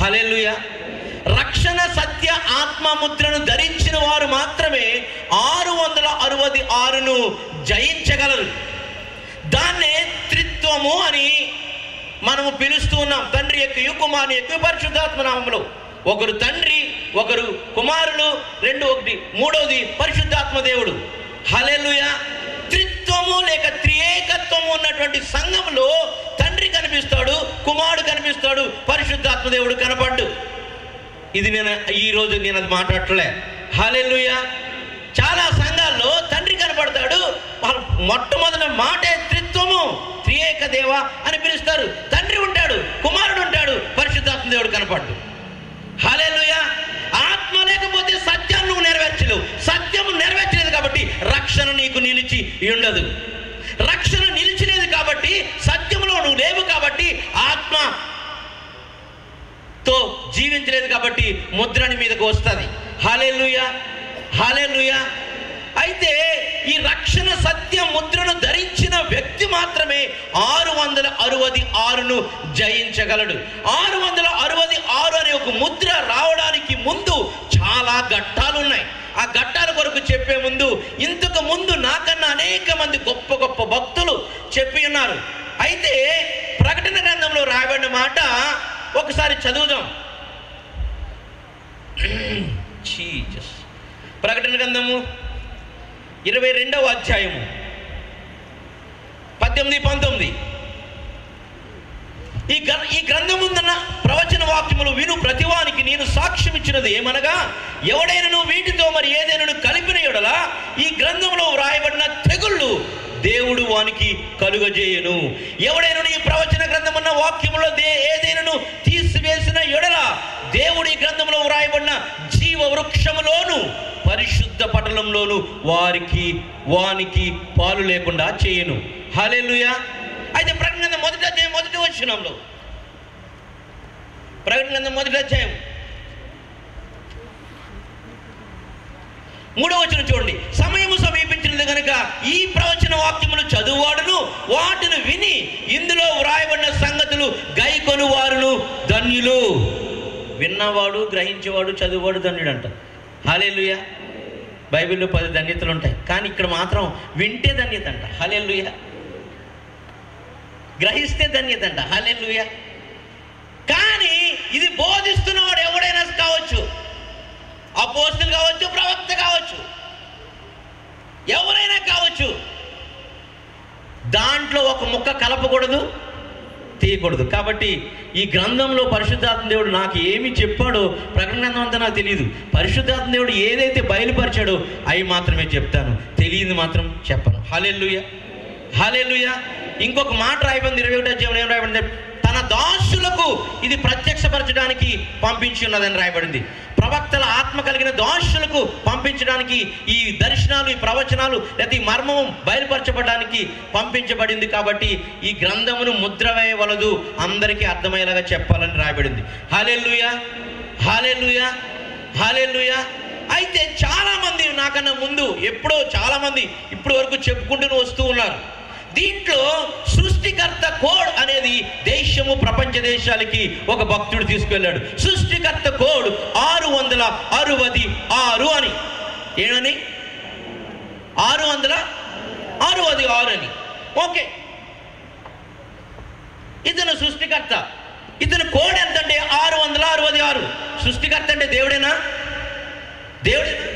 హల్లెలూయా. రక్షణ సత్య ఆత్మ ముద్రను ధరించిన వారు మాత్రమే 666ను జయించగలరు. దాన్నే త్రిత్వము అని మనము పిలుస్తూ ఉన్నాం. తండ్రి యొక్క కుమారుని యొక్క పరిశుద్ధాత్మ నామములో. ఒకరు తండ్రి, ఒకరు కుమారులు, మూడోది పరిశుద్ధాత్మ దేవుడు. హల్లెలూయా. త్రిత్వము లేక త్రియేకత్వము ఉన్నటువంటి సంఘంలో తండ్రి కనిపిస్తాడు, కుమారుడు కనిపిస్తాడు, పరిశుద్ధాత్మ దేవుడు కనపడ్డు. ఇది ఈరోజు నేను అది మాట్లాడలే. హల్లెలూయా. చాలా సంఘాల్లో తండ్రి కనపడతాడు, మొట్టమొదటి మాటే త్రిత్వము, త్రియేక దేవ అని పిలుస్తారు. తండ్రి ఉంటాడు, కుమారుడు ఉంటాడు, పరిశుద్ధాత్మ దేవుడు కనపడ్డు. హల్లెలూయా. ఆత్మ లేకపోతే సత్యాన్ని నువ్వు నెరవేర్చలేవు. సత్యము నెరవేర్చలేదు కాబట్టి రక్షణ నీకు నిలిచి ఉండదు. రక్షణ నిలిచిలేదు కాబట్టి సత్యంలో నువ్వు లేవు కాబట్టి ఆత్మతో జీవించలేదు కాబట్టి ముద్రని మీదకు వస్తుంది. హల్లెలూయా. హల్లెలూయా. అయితే ఈ రక్షణ సత్య ముద్రను ధరించిన వ్యక్తి మాత్రమే 666ను జయించగలడు. 666 అనే ఒక ముద్ర రావడానికి ముందు చాలా ఘట్టాలు ఉన్నాయి. ఆ ఘట్టాల కొరకు చెప్పే ముందు, ఇంతకు ముందు నాకన్నా అనేక మంది గొప్ప గొప్ప భక్తులు చెప్పి ఉన్నారు. అయితే ప్రకటన గ్రంథంలో రాయబడిన మాట ఒకసారి చదువుదాం. ప్రకటన గ్రంథము 22వ అధ్యాయము 18-19. ఈ గ్రంథముందున్న ప్రవచన వాక్యములు విను ప్రతివానికి నేను సాక్ష్యం ఇచ్చినది ఏమనగా, ఎవడైనను వీటితో మరి ఏదైనా కలిపిన యెడల ఈ గ్రంథంలో వ్రాయబడిన తెగుళ్ళు దేవుడు వానికి కలుగజేయును. ఎవడైనా ఈ ప్రవచన గ్రంథమున్న వాక్యములో ఏదైనాను తీసివేసిన యెడల దేవుడు ఈ గ్రంథంలో వ్రాయబడిన జీవ వృక్షములోను పరిశుద్ధ పట్టణంలోను వానికి పాలు లేకుండా చేయను. హల్లెలూయా. అయితే ప్రకటన గ్రంథం మొదటి వచనంలో, ప్రకటన గ్రంథం మొదటి అధ్యాయం 3వ వచనం చూడండి. సమయము సమీపించినది కనుక ఈ ప్రవచన వాక్యములు చదువువాడును వాటిని విని ఇందులో వ్రాయబడిన సంగతులు గైకొను వారును ధన్యులు. విన్నవాడు, గ్రహించేవాడు, చదువువాడు ధన్యుడు అంట. హల్లెలూయా. బైబిల్లో 10 ధన్యతలు ఉంటాయి, కానీ ఇక్కడ మాత్రం వింటే ధన్యత అంట. హల్లెలూయా. గ్రహిస్తే ధన్యత అంట. హల్లెలూయా. కానీ ఇది బోధిస్తున్నవాడు ఎవడైనా కావచ్చు, అపోస్తలుడు కావచ్చు, ప్రవక్త కావచ్చు, ఎవరైనా కావచ్చు. దాంట్లో ఒక ముక్క కలపకూడదు, తీయకూడదు. కాబట్టి ఈ గ్రంథంలో పరిశుద్ధాత్మ దేవుడు నాకు ఏమి చెప్పాడో, ప్రకటన గ్రంథం అంతా నాకు తెలియదు. పరిశుద్ధాత్మ దేవుడు ఏదైతే బయలుపరిచాడో అవి మాత్రమే చెప్తాను, తెలియదు మాత్రం చెప్పను. హల్లెలూయా. హల్లెలూయా. ఇంకొక మాట రాయబడింది 21వ అధ్యాయంలో. ఏం రాయబడింది? తన దాసులకు ఇది ప్రత్యక్షపరచడానికి పంపించి ఉన్నదని రాయబడింది. ప్రవక్తల ఆత్మ కలిగిన దాసులకు పంపించడానికి ఈ దర్శనాలు, ఈ ప్రవచనాలు లేదా ఈ మర్మం బయలుపరచబడడానికి పంపించబడింది. కాబట్టి ఈ గ్రంథమును ముద్ర వేయవలదు, అందరికీ అర్థమయ్యేలాగా చెప్పాలని రాయబడింది. హల్లెలూయా. హల్లెలూయా. హల్లెలూయా. అయితే చాలామంది నాకన్నా ముందు ఎప్పుడో చాలామంది ఇప్పటి వరకు చెప్పుకుంటూ వస్తూ ఉన్నారు. దీంట్లో సృష్టికర్త కోడ్ అనేది దేశము, ప్రపంచ దేశాలకి ఒక భక్తుడు తీసుకెళ్ళాడు. సృష్టికర్త కోడ్ 666 అని. ఏమని? 666 అని. ఓకే, ఇతను సృష్టికర్త. ఇతను కోడ్ ఎంతంటే 666. సృష్టికర్త అంటే దేవుడేనా? దేవుడేనా?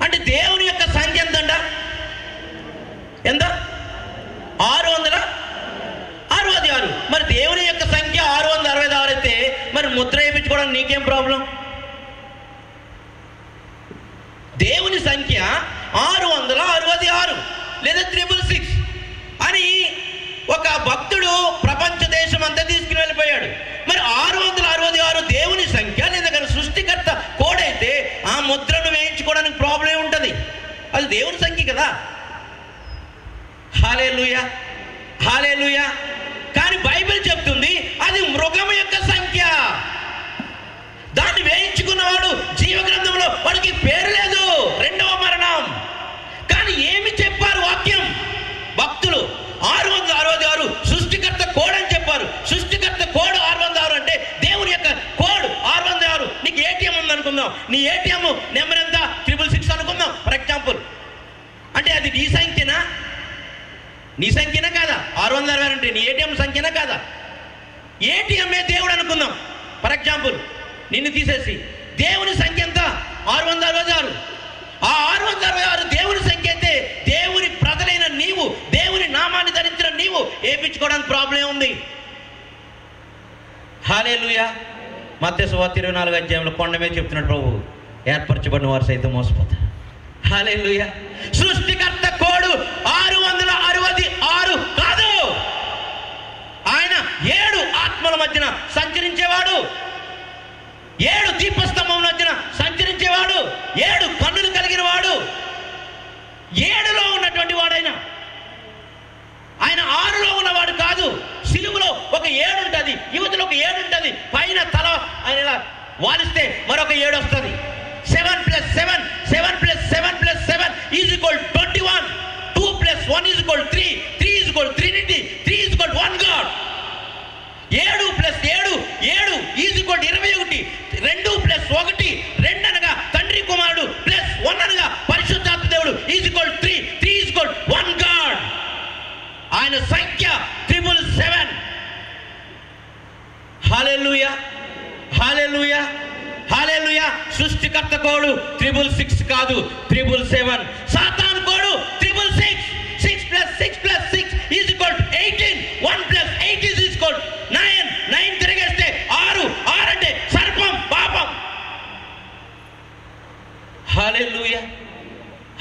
అంటే దేవుని యొక్క సంఖ్య ఎంతంట? ఎంత? 666. మరి దేవుని యొక్క సంఖ్య 666 అయితే మరి ముద్ర వేయించుకోవడానికి నీకేం ప్రాబ్లం? దేవుని సంఖ్య 666 లేదా 666 అని ఒక భక్తుడు ప్రపంచ దేశం అంతా తీసుకుని వెళ్ళిపోయాడు. మరి 666 దేవుని సంఖ్య లేదా సృష్టికర్త కోడైతే ఆ ముద్రను వేయించుకోవడానికి ప్రాబ్లం ఉంటుంది. అది దేవుని సంఖ్య కదా. హల్లెలూయా. హల్లెలూయా. కానీ బైబిల్ చెప్తుంది అది మృగం యొక్క సంఖ్య. దాన్ని వేయించుకున్నవాడు జీవ గ్రంథంలో వాడికి పేరు లేదు, 2వ మరణం. కానీ ఏమి చెప్పారు వాక్యం? భక్తులు 666 సృష్టికర్త కోడ్ అని చెప్పారు. సృష్టికర్త కోడ్ 666 అంటే దేవుని యొక్క అనుకుందాం. నీ ఏటీఎం నెంబర్ ఎంత? 666 అనుకుందాం ఫర్ ఎగ్జాంపుల్. అంటే అది నీ సంఖ్యనా? నీ సంఖ్యనా కాదా? 666 అంటే నీ ఏటీఎం సంఖ్యనా కాదా? ఏటీఎంఏ దేవుడు అనుకుందాం ఫర్ ఎగ్జాంపుల్. నిన్ను తీసేసి దేవుని సంఖ్య ఎంత? 666. ఆ 666 దేవుని సంఖ్య అయితే దేవుని ప్రజలైన నీవు, దేవుని నామాన్ని ధరించిన నీవు ఏపించుకోవడానికి ప్రాబ్లం ఉంది. హల్లెలూయా. మత్తయి సువార్త 24వ అధ్యాయంలో కొండ మీద చెప్తున్నాడు ప్రభు, ఏర్పరచబడిన వారు సైతం మోసపోతారు. హల్లెలూయా. సృష్టికర్త కోడు 666 కాదు. ఆయన 7 ఆత్మల మధ్యన సంచరించేవాడు, 7 దీపస్తంభం మధ్యన సంచరించేవాడు, 7 కన్నులు కలిగిన వాడు, 7లో ఉన్నటువంటి వాడైన ఆయన 6లో ఉన్నవాడు కాదు. సిలువలో ఒక 7 ఉంటుంది, యువతలో ఒక 7 ఉంటుంది, పైన తల ఆయన ఇలా వాలిస్తే మరొక 7 వస్తుంది. 7 + 7 7 + 7 + 7 = 21. 2 + 1 = 3. 3 = Trinity. 3 = one God. 7 + 7 7 = 21. 2 + 1 2 అనగా తండ్రి కుమారుడు +1 అనగా పరిశుద్ధాత్మ దేవుడు = 3. 3 = one God. ఆయన సంఖ్య 777. హల్లెలూయా, హల్లెలూయా, హల్లెలూయా. సృష్టికర్త కోడు 666 కాదు, 777. సాతాను కోడు 666. 6 + 6 + 6 = 18. 1 + 8 = 9. 9 తిరిగేస్తే 6. 6 అంటే సర్పం, పాపం. హల్లెలూయా,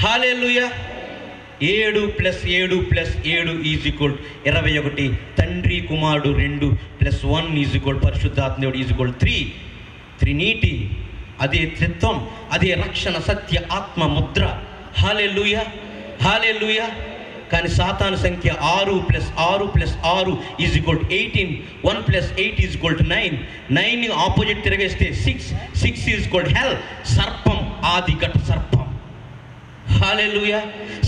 హల్లెలూయా. 7 + 7 + 7 = 21. తండ్రి కుమారుడు 2 + 1 పరిశుద్ధాత్మ దేవుడు 3. త్రినీటి, అదే త్రిత్వం, అదే రక్షణ, సత్య, ఆత్మ ముద్ర. హల్లెలూయా, హల్లెలూయా. కానీ సాతాను సంఖ్య 6 + 6 + 6 = 18. 1 + 8 = 9. 9 ఆపోజిట్ తిరిగేస్తే 6. 6 = హెల్, సర్పం, ఆది ఘట సర్పం. హల్లెలూయా.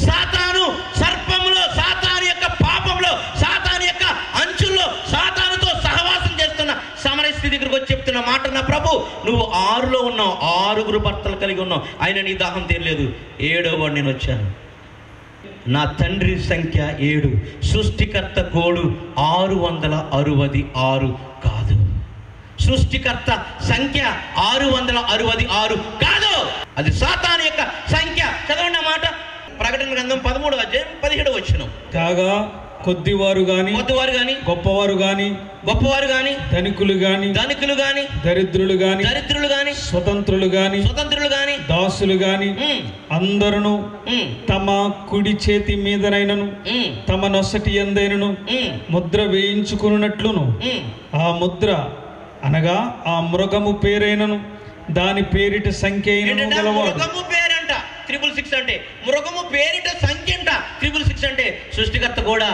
సాతాను సర్పంలో, సాతాను యొక్క పాపంలో, సాతాను యొక్క అంచుల్లో సాతానుతో సహవాసం చేస్తున్న సమరస్త్రీ దగ్గరికి వచ్చి చెప్తున్న మాట, నా ప్రభు నువ్వు 6లో ఉన్నావు, 6 భర్తలు కలిగి ఉన్నావు, అయినా నీ దాహం తీరలేదు. 7వ వాడు నేను వచ్చాను. నా తండ్రి సంఖ్య 7. సృష్టికర్త కోడు 666 కాదు. సృష్టికర్త సంఖ్య 666 కాదు, అది సాతాను యొక్క సంఖ్య. చదవండి ఆ మాట. ప్రకటన గ్రంథం 13వ అధ్యాయం 17వ వచనం. కాగా కొద్దివారు గాని గొప్పవారు గాని ధనికులు గాని దరిద్రులు గాని స్వతంత్రులు గాని దాసులు గాని అందరూ తమ కుడి చేతి మీదనైనను తమ నొసటి యందైనను ముద్ర వేయించుకున్నట్లును ఆ ముద్ర అనగా ఆ మృగము పేరైనను దాని పేరిట సంఖ్య అయినను గలవాడు. మృగము పేరంట 666 అంటే, మృగము పేరిట సంఖ్య అంట 666 అంటే. సృష్టికర్త కూడా,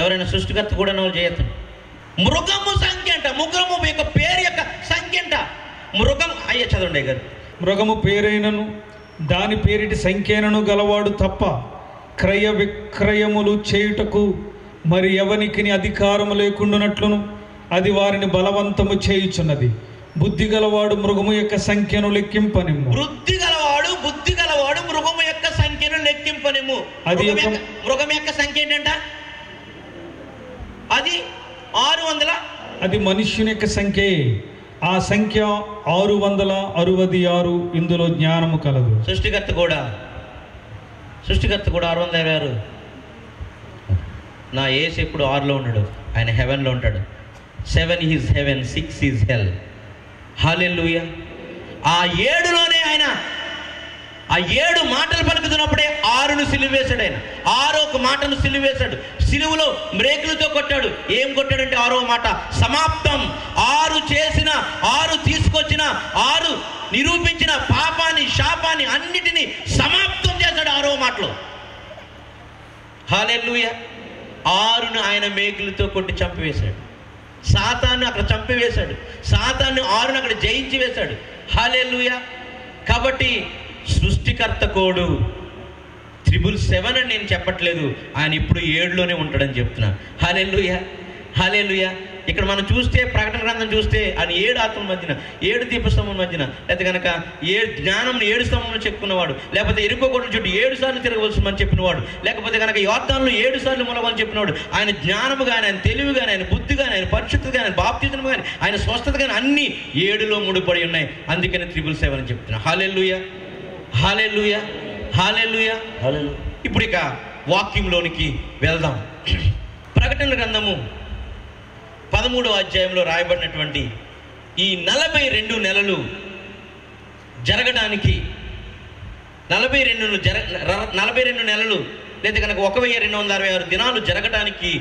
ఎవరైనా సృష్టికర్త కూడా నువ్వు చేయొచ్చు. మృగము సంఖ్య అంట, మృగము యొక్క పేరు యొక్క సంఖ్య అంట. మృగం అయ్యే చదవండి గారు. మృగము పేరైనను దాని పేరిటి సంఖ్యను గలవాడు తప్ప క్రయ విక్రయములు చేయుటకు మరి ఎవనికి అధికారము లేకుండానట్లును అది వారిని బలవంతము చేయుచున్నది. బుద్ధి గలవాడు మృగము యొక్క సంఖ్యను లెక్కింపనిమ్ము. బుద్ధి గలవాడు మృగము యొక్క సంఖ్యను లెక్కింపనిమ్ము. మృగం యొక్క సంఖ్య ఏంటంట? అది 600. అది మనుష్యుని యొక్క సంఖ్య. ఆ సంఖ్య 666. ఇందులో జ్ఞానము కలదు. సృష్టికర్త కూడా 666. నా యేసు ఎప్పుడు 6లో ఉన్నాడు, ఆయన హెవెన్లో ఉంటాడు. 7 ఈజ్ హెవెన్, 6 ఈజ్ హెల్. హల్లెలూయా. ఆ 7లోనే ఆయన ఆ 7 మాటలు పలుకుతున్నప్పుడే 6ను సిలువేశాడు. ఆయన 6వ మాటను సిలువేశాడు. సిలువలో బ్రేకులతో కొట్టాడు. ఏం కొట్టాడంటే 6వ మాట సమాప్తం. 6 చేసిన, 6 తీసుకొచ్చిన, 6 నిరూపించిన పాపాన్ని, శాపాన్ని అన్నిటినీ సమాప్తం చేశాడు 6వ మాటలో. హల్లెలూయా. 6ను ఆయన మేకులతో కొట్టి చంపివేశాడు. సాతాన్ని అక్కడ చంపివేశాడు. సాతాన్ని 6ను అక్కడ జయించి వేశాడు. హల్లెలూయా. కాబట్టి సృష్టికర్త కోడు 777 అని నేను చెప్పట్లేదు, ఆయన ఇప్పుడు 7లోనే ఉంటాడని చెప్తున్నా. హల్లెలూయా, హల్లెలూయా. ఇక్కడ మనం చూస్తే ప్రకటన గ్రంథం చూస్తే ఆయన 7 ఆత్మల మధ్యన 7 దీపస్తంభం మధ్యన, లేకపోతే కనుక జ్ఞానం 7 స్తంభంలో చెప్పుకున్నవాడు, లేకపోతే ఎరుకోగొట్ల చుట్టూ 7 సార్లు తిరగవలసిందని చెప్పినవాడు, లేకపోతే కనుక యోర్దానులో 7 సార్లు ములవని చెప్పినవాడు. ఆయన జ్ఞానము కానీ, ఆయన తెలివి కానీ, ఆయన బుద్ధి కానీ, ఆయన పరిశుద్ధత కానీ, ఆయన బాప్తిజం కానీ, ఆయన స్వస్థత కానీ అన్నీ 7లో ముడిపడి ఉన్నాయి. అందుకని 777 అని చెప్తున్నా. హల్లెలూయా, హల్లెలూయా, హల్లెలూయా, హల్లెలూయా. ఇప్పుడు ఇక వాక్యంలోనికి వెళ్దాం. ప్రకటన గ్రంథము 13వ అధ్యాయంలో రాయబడినటువంటి ఈ 42 నెలలు జరగడానికి 42 నెలలు లేదా కనుక 1266 దినాలు జరగడానికి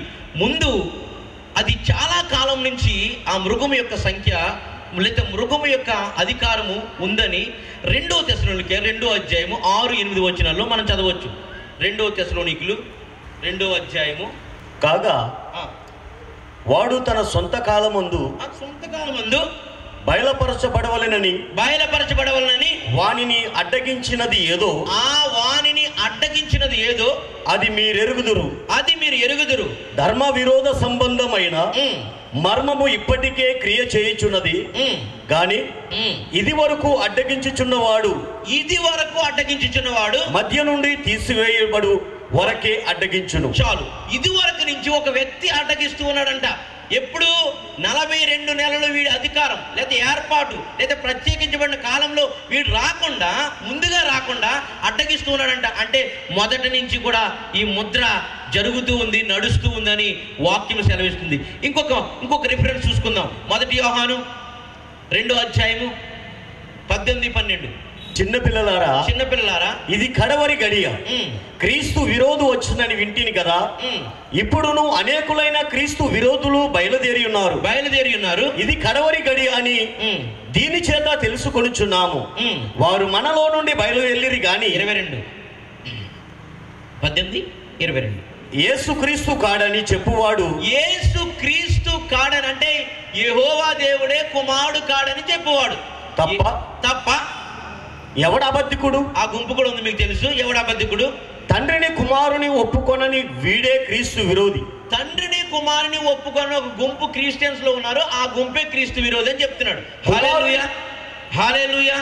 ముందు అది చాలా కాలం నుంచి ఆ మృగము యొక్క సంఖ్య లేదా మృగము యొక్క అధికారము ఉందని 2వ తెస్సలోనికే 2వ అధ్యాయము 6-8 వచనాల్లో మనం చదవచ్చు. 2వ తెస్సలోనికులు 2వ అధ్యాయము. కాగా వాడు తన సొంత కాలమందు బయలుపరచబడవలెనని వానిని అడ్డగించినది ఏదో అది మీరు ఎరుగుదురు. ధర్మ విరోధ సంబంధమైన మర్మము ఇప్పటికే క్రియ చేయుచున్నది గాని ఇది వరకు అడ్డగించుచున్నవాడు మధ్య నుండి తీసివేయబడు వరకే అడ్డగించును. చాలు. ఇది వరకు నుంచి ఒక వ్యక్తి అడ్డగిస్తూ ఉన్నాడంట. ఎప్పుడు 42 నెలలు వీడి అధికారం లేదా ఏర్పాటు లేదా ప్రత్యేకించబడిన కాలంలో వీడు ముందుగా రాకుండా అడ్డగిస్తూ ఉన్నాడంట. అంటే మొదటి నుంచి కూడా ఈ ముద్ర జరుగుతూ ఉంది, నడుస్తూ ఉందని వాక్యం సెలవిస్తుంది. ఇంకొక రిఫరెన్స్ చూసుకుందాం. 1 యోహాను 2వ అధ్యాయము 18-12. చిన్నపిల్లలారా ఇది కడవరి గడియ. క్రీస్తు విరోధు వచ్చిందని వింటిని కదా. ఇప్పుడును అనేకులైన క్రీస్తు విరోధులు బయలుదేరి ఉన్నారు. ఇది కడవరి గడియ అని దీని చేత తెలుసుకొనుచున్నాము. వారు మనలో నుండి బయలుదేరి గాని 22:18-22 యేసుక్రీస్తు కాడని చెప్పువాడు అంటే యెహోవా దేవుడే కుమారుడు కాడని చెప్పువాడు తప్ప ఎవడు అబద్ధికుడు? ఆ గుంపు కూడా ఉంది, మీకు తెలుసు. ఎవడు అబద్ధికుడు? తండ్రిని కుమారుని ఒప్పుకొనని వీడే క్రీస్తు విరోధి. తండ్రిని కుమారుని ఒప్పుకొని ఒక గుంపు క్రిస్టియన్స్ లో ఉన్నారు. ఆ గుంపే క్రీస్తు విరోధి అని చెప్తున్నాడు. హల్లెలూయా, హల్లెలూయా.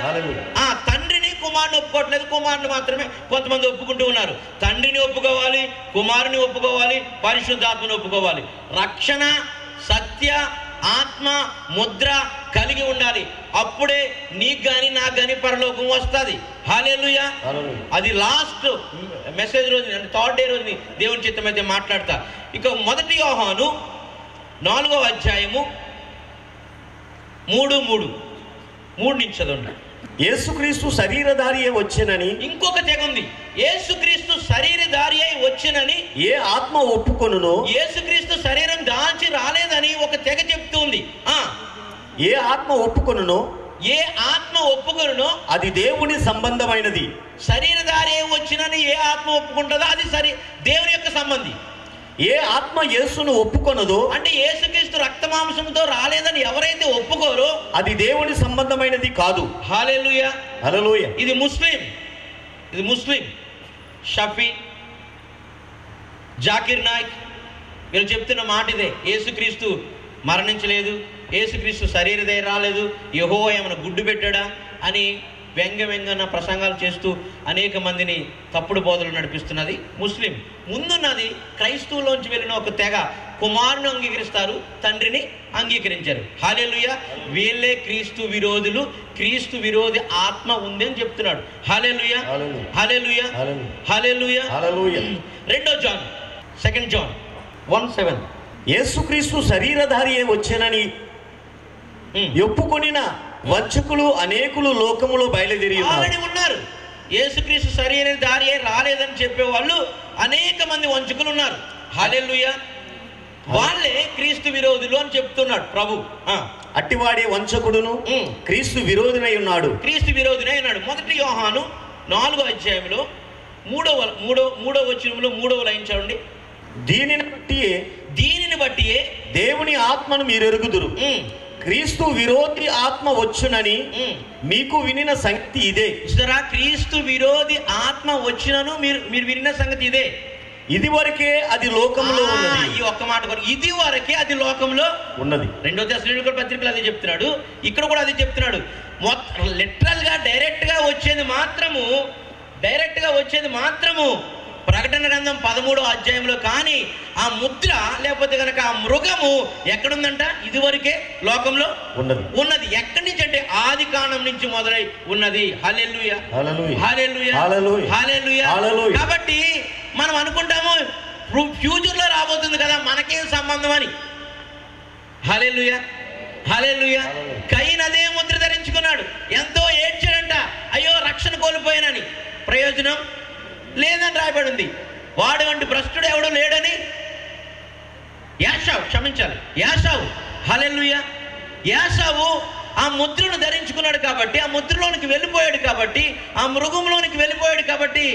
తండ్రిని కుమారుని ఒప్పుకోవట్లేదు, కుమారుని మాత్రమే కొంతమంది ఒప్పుకుంటూ ఉన్నారు. తండ్రిని ఒప్పుకోవాలి, కుమారుని ఒప్పుకోవాలి, పరిశుద్ధాత్మని ఒప్పుకోవాలి. రక్షణ, సత్య, ఆత్మ, ముద్ర కలిగి ఉండాలి. అప్పుడే నీకు కానీ నాకు కానీ పరలోకం వస్తుంది. హల్లెలూయా. అది లాస్ట్ మెసేజ్ రోజు, అంటే 3rd డే రోజుని దేవుని చిత్తమైతే మాట్లాడతా. ఇక 1 యోహాను 4వ అధ్యాయము 3 నుంచి చదవండి. యేసుక్రీస్తు శరీరధారి అయి వచ్చెనని ఇంకొక తెగ ఉంది. యేసుక్రీస్తు శరీరధారి అయి వచ్చెనని ఏ ఆత్మ ఒప్పుకొనునో, యేసుక్రీస్తు శరీరం దాల్చి రాలేదని ఒక తెగ చెప్తుంది. ఏ ఆత్మ ఒప్పుకొనునో అది దేవుని సంబంధమైనది. శరీరధారి అయి వచ్చినని ఏ ఆత్మ ఒప్పుకుంటుందో అది దేవుని యొక్క సంబంధి. ఏ ఆత్మ యేసును ఒప్పుకొనదో, అంటే యేసుక్రీస్తు రక్తమాంసంతో రాలేదని ఎవరైతే ఒప్పుకోరో అది దేవుని సంబంధమైనది కాదు. హల్లెలూయా, హల్లెలూయా. ఇది ముస్లిం షఫీ, జాకిర్ నాయక్ వీళ్ళు చెప్తున్న మాట ఇదే. యేసుక్రీస్తు మరణించలేదు, యేసుక్రీస్తు శరీరధారి రాలేదు, యెహోవా ఏమైనా గుడ్డు పెట్టాడా అని వ్యంగ్యమైన ప్రసంగాలు చేస్తూ అనేక మందిని తప్పుడు బోధలు నడిపిస్తున్నది ముస్లిం. ముందున్నది క్రైస్తవులోంచి వెళ్ళిన ఒక తెగ. కుమారుని అంగీకరిస్తారు, తండ్రిని అంగీకరించారు. హల్లెలూయా. వీళ్ళే క్రీస్తు విరోధులు. క్రీస్తు విరోధి ఆత్మ ఉంది అని చెప్తున్నాడు. హల్లెలూయా, హల్లెలూయా, హల్లెలూయా, హల్లెలూయా. 2 జాన్ 1:7 యేసుక్రీస్తు శరీరధారి అయి వచ్చెనని ఒప్పుకొనిన వంచకులు అనేకులు లోకములో బయలుదేరి ఉన్నారు. యేసుక్రీస్తు శరీరధారి అయి రాలేదని చెప్పేవాళ్ళు అనేక మంది వంచకులు ఉన్నారు. హల్లెలూయా. వాళ్ళే క్రీస్తు విరోధులు అని చెప్తున్నాడు ప్రభు. అట్టివాడే వంచకుడును క్రీస్తు విరోధినై ఉన్నాడు. 1 యోహాను 4వ అధ్యాయంలో 3వ వచనంలో 3వ లైన్ చూడండి. దీనిని బట్టి దేవుని ఆత్మను మీరు ఎరుగుదురు. క్రీస్తు విరోధి ఆత్మ వచ్చునని మీకు వినిన సంగతి ఇదే. క్రీస్తు విరోధి ఆత్మ వచ్చినను మీరు వినిన సంగతి ఇదే. ఇది వరకే అది లోకంలో ఉన్నది. ఈ ఒక్క మాట కూడా, ఇది వరకే అది లోకంలో ఉన్నది. 2 తెస్సలోనికల పత్రికలో అదే చెప్తున్నాడు, ఇక్కడ కూడా అదే చెప్తున్నాడు. మొత్తం లిటరల్ గా డైరెక్ట్ గా వచ్చేది మాత్రము ప్రకటన గ్రంథం 13వ అధ్యాయంలో. కానీ ఆ ముద్ర లేకపోతే కనుక ఆ మృగము ఎక్కడుందంట? ఇది వరకే లోకంలో ఉన్నది. ఎక్కడి నుంచి అంటే ఆది కాండం నుంచి మొదలై ఉన్నది. హల్లెలూయా, హల్లెలూయా, హల్లెలూయా. కాబట్టి మనం అనుకుంటాము ఫ్యూచర్ లో రాబోతుంది కదా, మనకేం సంబంధం అని. హల్లెలూయా, హల్లెలూయా. కయీను అదే ముద్ర ధరించుకున్నాడు, ఎంతో ఏడ్చాడంట, అయ్యో రక్షణ కోల్పోయానని. ప్రయోజనం లేదని రాయబడి ఉంది. వాడు వంటి భ్రష్టుడు ఎవడో లేడని యాషావు హల్లెలూయా. యాషావు ఆ ముద్రను ధరించుకున్నాడు కాబట్టి, ఆ ముద్రలోనికి వెళ్ళిపోయాడు కాబట్టి, ఆ మృగంలోనికి వెళ్ళిపోయాడు కాబట్టి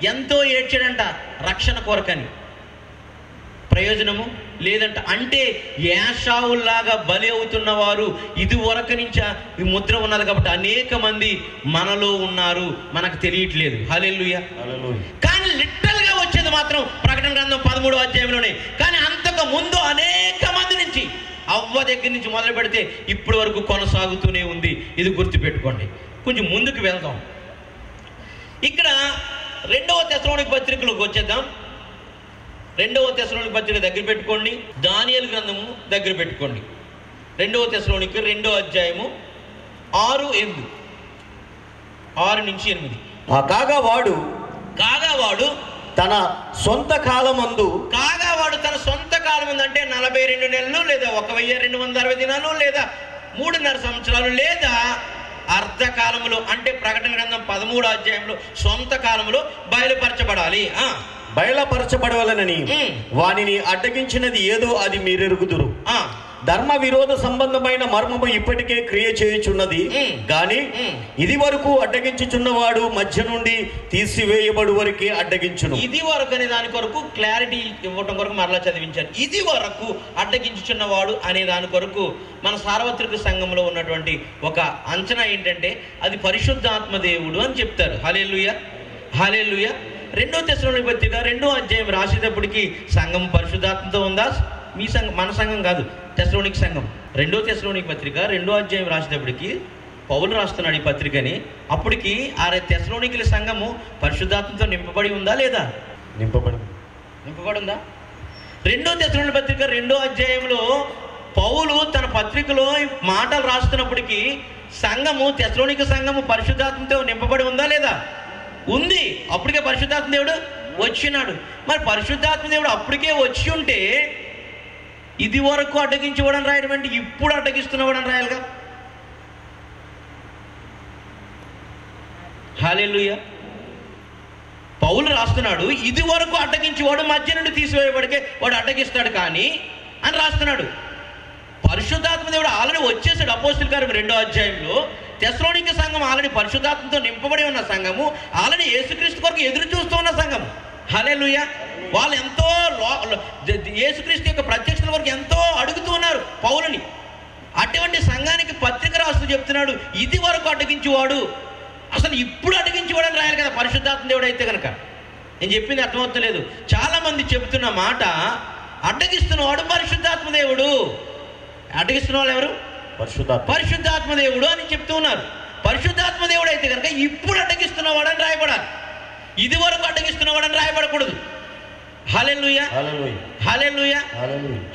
ఎంతో ఏడ్చాడంట రక్షణ కొరకని. ప్రయోజనము లేదంట. అంటే యాషావులాగా బలి అవుతున్న వారు ఇది వరకు నుంచి ఈ ముద్ర ఉన్నది కాబట్టి అనేక మంది మనలో ఉన్నారు, మనకు తెలియట్లేదు. హల్లెలూయా. కానీ లిటరల్ గా వచ్చేది మాత్రం ప్రకటన గ్రంథం 13వ అధ్యాయంలోనే. కానీ అంతకు ముందు అనేక మంది నుంచి, అవ్వ దగ్గర నుంచి మొదలు పెడితే ఇప్పటి వరకు కొనసాగుతూనే ఉంది. ఇది గుర్తుపెట్టుకోండి. కొంచెం ముందుకు వెళ్దాం. ఇక్కడ 2వ తెస్సలోనిక పత్రికలోకి వచ్చేద్దాం. 2వ తెస్సలోనిక పత్రిక దగ్గర పెట్టుకోండి, దానియేలు గ్రంథము దగ్గర పెట్టుకోండి. 2వ తెస్సలోనిక 2వ అధ్యాయము 6 నుంచి 8. కాగా వాడు తన సొంత కాలమందు అంటే 42 నెలలు లేదా 1260 దినాలు లేదా 3.5 సంవత్సరాలు లేదా అర్ధకాలములో, అంటే ప్రకటన గ్రంథం 13వ అధ్యాయంలో సొంత కాలములో బయలుపరచబడవలనని వానిని అడ్డగించినది ఏదో అది మీరెరుగుదురు. ధర్మ విరోధ సంబంధమైన మర్మము ఇప్పటికే క్రియ చేయుచున్నది గాని ఇది వరకు అడ్డగించుచున్నవాడు మధ్య నుండి తీసివేయబడు వరకే అడ్డగించును. ఇది వరకు అనే దాని కొరకు క్లారిటీ ఇవ్వటం కొరకు మరలా చదివించాను. ఇది వరకు అడ్డగించుచున్నవాడు అనే దాని కొరకు మన సార్వత్రిక సంఘంలో ఉన్నటువంటి ఒక అంచనా ఏంటంటే అది పరిశుద్ధాత్మ దేవుడు అని చెప్తారు. హల్లెలూయా, హల్లెలూయా. 2వ తెస్సలోనిక పత్రిక 2వ అధ్యాయం రాసేటప్పటికి సంఘం పరిశుద్ధాత్మతో ఉందా? మీ సంఘం, మన సంఘం కాదు, తెస్సలోనిక సంఘం. 2వ తెస్సలోనిక పత్రిక 2వ అధ్యాయం రాసేటప్పటికి పౌలు రాస్తున్నాడు ఈ పత్రికని. అప్పటికి ఆ తెస్సలోనికల సంఘము పరిశుద్ధాత్మతో నింపబడి ఉందా లేదా? నింపబడి ఉందా? 2వ తెస్సలోనిక పత్రిక 2వ అధ్యాయంలో పౌలు తన పత్రికలో మాటలు రాస్తున్నప్పటికీ సంఘము, తెస్సలోనిక సంఘము పరిశుద్ధాత్మతో నింపబడి ఉందా లేదా? ఉంది. అప్పటికే పరిశుద్ధాత్మ దేవుడు వచ్చినాడు. మరి పరిశుద్ధాత్మ దేవుడు అప్పటికే వచ్చి ఉంటే ఇది వరకు అడ్డగించేవాడని రాయడం అంటే ఇప్పుడు అడ్డగిస్తున్నవాడని రాయాలిగా. హల్లెలూయా. పౌలు రాస్తున్నాడు, ఇది వరకు అడ్డగించేవాడు మధ్య నుండి తీసివేయబడికే వాడు అడ్డగిస్తాడు కానీ అని రాస్తున్నాడు. పరిశుద్ధాత్మ దేవుడు ఆల్రెడీ వచ్చేసాడు. అపోస్తలుల కార్యం 2వ అధ్యాయంలో తెస్సలోనిక సంఘం ఆల్రెడీ పరిశుద్ధాత్మతో నింపబడి ఉన్న సంఘము, ఆల్రెడీ యేసుక్రీస్తు కొరకు ఎదురు చూస్తూ ఉన్న సంఘం. హల్లెలూయా. వాళ్ళు ఎంతో యేసుక్రీస్తు యొక్క ప్రత్యక్షత వరకు ఎంతో అడుగుతూ ఉన్నారు పౌలుని. అటువంటి సంఘానికి పత్రిక రాస్తూ చెప్తున్నాడు ఇది వరకు అడ్డగించేవాడు, అసలు ఇప్పుడు అడ్డగించేవాడు అని రాయాలి కదా పరిశుద్ధాత్మ దేవుడు అయితే కనుక. నేను చెప్పింది అర్థమవుతలేదు. చాలా మంది చెబుతున్న మాట అడ్డగిస్తున్నవాడు పరిశుద్ధాత్మ దేవుడు. అడ్డగిస్తున్న వాళ్ళు ఎవరు? పరిశుద్ధాత్మ దేవుడు అని చెప్తూ ఉన్నారు. పరిశుద్ధాత్మ దేవుడు అయితే కనుక ఇప్పుడు అడ్డగిస్తున్నవాడు అని రాయబడాలి, ఇది వరకు అడ్డగిస్తున్నవాడు అని రాయబడకూడదు. హల్లెలూయా, హల్లెలూయా,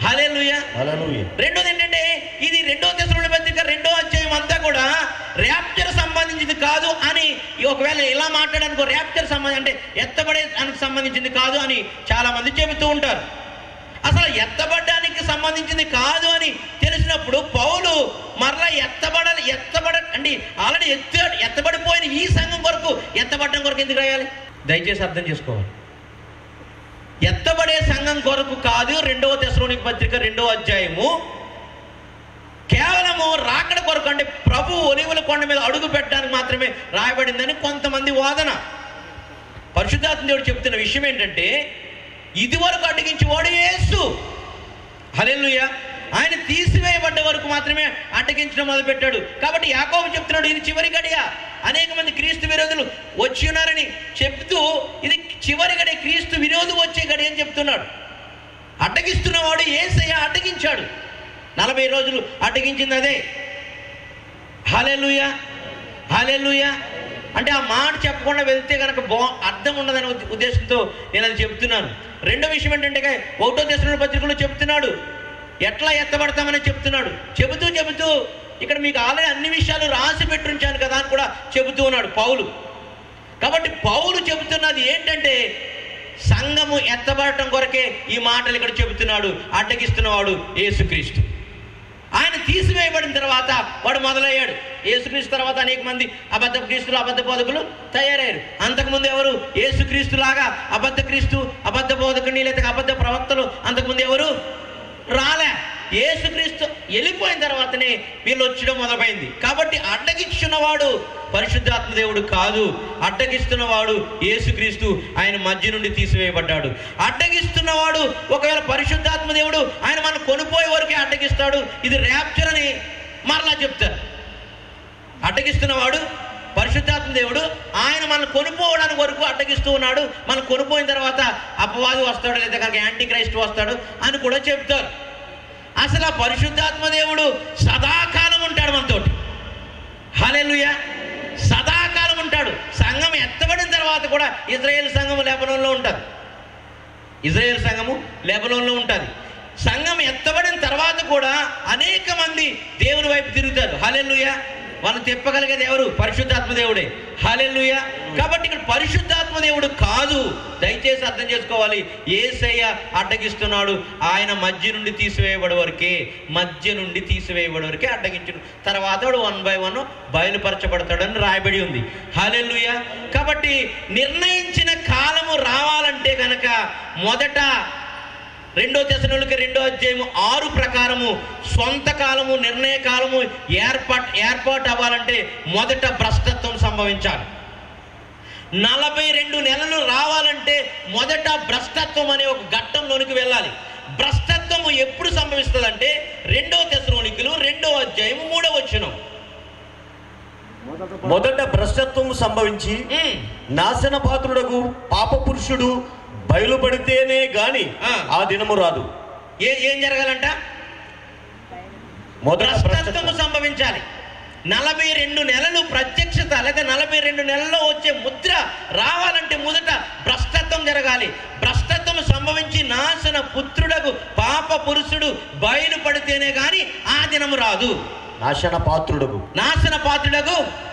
హల్లెలూయా. రెండోది ఏంటంటే ఇది 2వ తెస్సలోనిక పత్రిక 2వ అధ్యాయం అంతా కూడా ర్యాప్చర్ సంబంధించింది కాదు అని, ఒకవేళ ఇలా మాట్లాడనుకో ర్యాప్చర్ సంబంధించి అంటే ఎత్తబడేదానికి సంబంధించింది కాదు అని చాలా మంది చెబుతూ ఉంటారు. అసలు ఎత్తబడ్డానికి సంబంధించింది కాదు అని తెలిసినప్పుడు పౌలు మరలా ఎత్తబడ అంటే ఆల్రెడీ ఎత్తబడిపోయిన ఈ సంఘం కొరకు ఎత్తబడడం కొరకు ఎందుకు రాయాలి? దయచేసి అర్థం చేసుకోవాలి. ఎత్తబడే సంఘం కొరకు కాదు 2వ తెస్సలోనిక పత్రిక 2వ అధ్యాయము. కేవలము రాకడ కొరకు, అంటే ప్రభు ఒలీవల కొండ మీద అడుగు పెట్టడానికి మాత్రమే రాయబడిందని కొంతమంది వాదన. పరిశుద్ధాత్మ దేవుడు చెప్తున్న విషయం ఏంటంటే ఇది వరకు అడ్డగించేవాడు యేసు. హల్లెలూయా. ఆయన తీసివేయబడ్డ వరకు మాత్రమే అడ్డగించడం మొదలుపెట్టాడు. కాబట్టి యాకోబు చెప్తున్నాడు ఇది చివరి గడియ, అనేక మంది క్రీస్తు విరోధులు వచ్చి ఉన్నారని చెప్తూ ఇది చివరి గడి క్రీస్తు విరోధి వచ్చే గడి అని చెప్తున్నాడు. అడ్డగిస్తున్నవాడు యేసయ్య అడ్డగించాడు. 40 రోజులు అడ్డగించింది అదే. హల్లెలూయా, హల్లెలూయా. అంటే ఆ మాట చెప్పకుండా వెళ్తే కనుక అర్థం ఉండదనే ఉద్దేశంతో నేను అది చెప్తున్నాను. రెండో విషయం ఏంటంటే 1 దశలోని పత్రికలో చెప్తున్నాడు ఎట్లా ఎత్తబడతామని చెప్తున్నాడు. చెబుతూ ఇక్కడ మీకు ఆల్రెడీ అన్ని విషయాలు రాసి పెట్టుంచాను కదా అని కూడా చెబుతూ ఉన్నాడు పౌలు. కాబట్టి పౌలు చెబుతున్నది ఏంటంటే సంఘము ఎత్తబడటం కొరకే ఈ మాటలు ఇక్కడ చెబుతున్నాడు. అడ్డగిస్తున్నవాడు యేసుక్రీస్తు. ఆయన తీసివేయబడిన తర్వాత వాడు మొదలయ్యాడు. యేసుక్రీస్తు తర్వాత అనేక మంది అబద్ధ క్రీస్తులు, అబద్ధ బోధకులు తయారయ్యారు. అంతకుముందు ఎవరు? యేసుక్రీస్తు లాగా అబద్ధ క్రీస్తు, అబద్ధ బోధకుని లేదా అబద్ధ ప్రవక్తలు అంతకుముందు ఎవరు రాలే. యేసుక్రీస్తు వెళ్ళిపోయిన తర్వాతనే వీళ్ళు వచ్చడం మొదలైంది. కాబట్టి అడ్డగిస్తున్నవాడు పరిశుద్ధాత్మ దేవుడు కాదు, అడ్డగిస్తున్నవాడు యేసుక్రీస్తు. ఆయన మధ్య నుండి తీసివేయబడ్డాడు. అడ్డగిస్తున్నవాడు ఒకవేళ పరిశుద్ధాత్మ దేవుడు ఆయన మనం కొనిపోయే వరకే అడ్డగిస్తాడు. ఇది ర్యాప్చర్ అని మరలా చెప్తారు. అడ్డగిస్తున్నవాడు పరిశుద్ధాత్మ దేవుడు ఆయన మనం కొనుక్కోవడానికి వరకు అడ్డగిస్తూ ఉన్నాడు. మనం కొనుక్కోయిన తర్వాత అపవాది వస్తాడు లేదా కనుక యాంటీ క్రైస్ట్ వస్తాడు అని కూడా చెప్తారు. అసలు ఆ పరిశుద్ధాత్మ దేవుడు సదాకాలం ఉంటాడు మనతోటి. హల్లెలూయా, సదాకాలం ఉంటాడు. సంఘం ఎత్తబడిన తర్వాత కూడా ఇజ్రాయేల్ సంఘము లెబనోన్లో ఉంటుంది. ఇజ్రాయేల్ సంఘము లెబనోన్లో ఉంటుంది. సంఘం ఎత్తబడిన తర్వాత కూడా అనేక మంది దేవుని వైపు తిరుగుతారు. హల్లెలూయా. వాళ్ళు తిప్పగలిగేది ఎవరు? పరిశుద్ధాత్మ దేవుడే. హల్లెలూయా. కాబట్టి ఇక్కడ పరిశుద్ధాత్మ దేవుడు కాదు. దయచేసి అర్థం చేసుకోవాలి. యేసయ్య అడ్డగిస్తున్నాడు. ఆయన మధ్య నుండి తీసివేయబడే వరకే అడ్డగించుడు. తర్వాత వాడు 1 by 1 బయలుపరచబడతాడని రాయబడి ఉంది. హల్లెలూయా. కాబట్టి నిర్ణయించిన కాలము రావాలంటే కనుక మొదట 2 దశలోనికి 2వ అధ్యాయము 6 ప్రకారము సొంత కాలము, నిర్ణయ కాలము ఏర్పాటు అవ్వాలంటే మొదట భ్రష్టత్వం సంభవించాలి. 42 నెలలు రావాలంటే మొదట భ్రష్టత్వం అనే ఒక ఘట్టంలోనికి వెళ్ళాలి. భ్రష్టత్వము ఎప్పుడు సంభవిస్తుందంటే 2 దశలోనికులు 2వ అధ్యాయము 3వ వచనం. మొదట భ్రష్టత్వం సంభవించి నాశన పాత్రుడకు పాప పురుషుడు బయలుపడితేనే గాని ఆ దినము రాదు. ఏం జరగాలంట? భ్రష్టత్వము సంభవించాలి. 42 నెలలు ప్రత్యక్షత లేదా 42 నెలల్లో వచ్చే ముద్ర రావాలంటే మొదట భ్రష్టత్వం జరగాలి. భ్రష్టత్వం సంభవించి నాశన పుత్రుడకు పాప పురుషుడు బయలుపడితేనే గాని ఆ దినము రాదు. నాశన పాత్రుడకు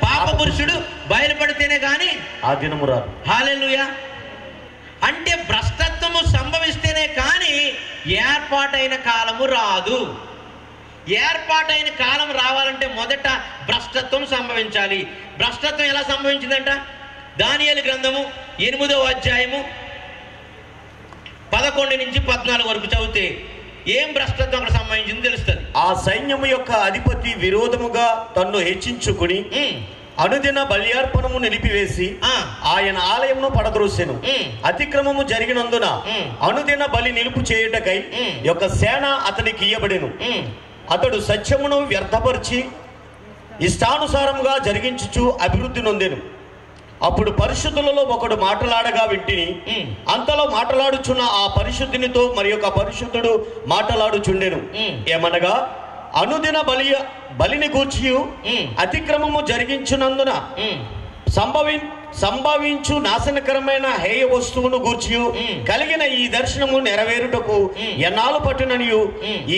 పాప పురుషుడు బయలుపడితేనే గాని ఆ దినము రాదు. హల్లెలూయా. అంటే భ్రష్టత్వము సంభవిస్తేనే కానీ ఏర్పాటైన కాలము రాదు. ఏర్పాటైన కాలం రావాలంటే మొదట భ్రష్టత్వం సంభవించాలి. భ్రష్టత్వం ఎలా సంభవించిందంట? దానియేలు గ్రంథము 8వ అధ్యాయము 11 నుంచి 14 వరకు చదివితే ఏం భ్రష్టత్వం అక్కడ సంభవించింది తెలుస్తుంది. ఆ సైన్యము యొక్క అధిపతి విరోధముగా తన్ను హెచ్చించుకుని అనుదిన బల్యార్పణము నిలిపివేసి ఆయన ఆలయమును పడద్రోసెను. అతిక్రమము జరిగినందున అనుదిన బలి నిలుపు చేయుటకై యొక్క సేన అతనికి ఇయ్యబడెను. అతడు సత్యమును వ్యర్థపరిచి ఇష్టానుసారముగా జరిగించుచు అభివృద్ధి నొందెను. అప్పుడు పరిశుద్ధులలో ఒకడు మాటలాడగా వింటిని. అంతలో మాటలాడుచున్న ఆ పరిశుద్ధునితో మరి యొక్క పరిశుద్ధుడు మాటలాడుచుండెను. ఏమనగా అనుదిన బలిని గూర్చి అతిక్రమము జరిగించునందున సంభవించు నాశనకరమైన హేయ వస్తువును గూర్చి కలిగిన ఈ దర్శనము నెరవేరుటకు ఎన్నాళ్ళు పట్టుననియు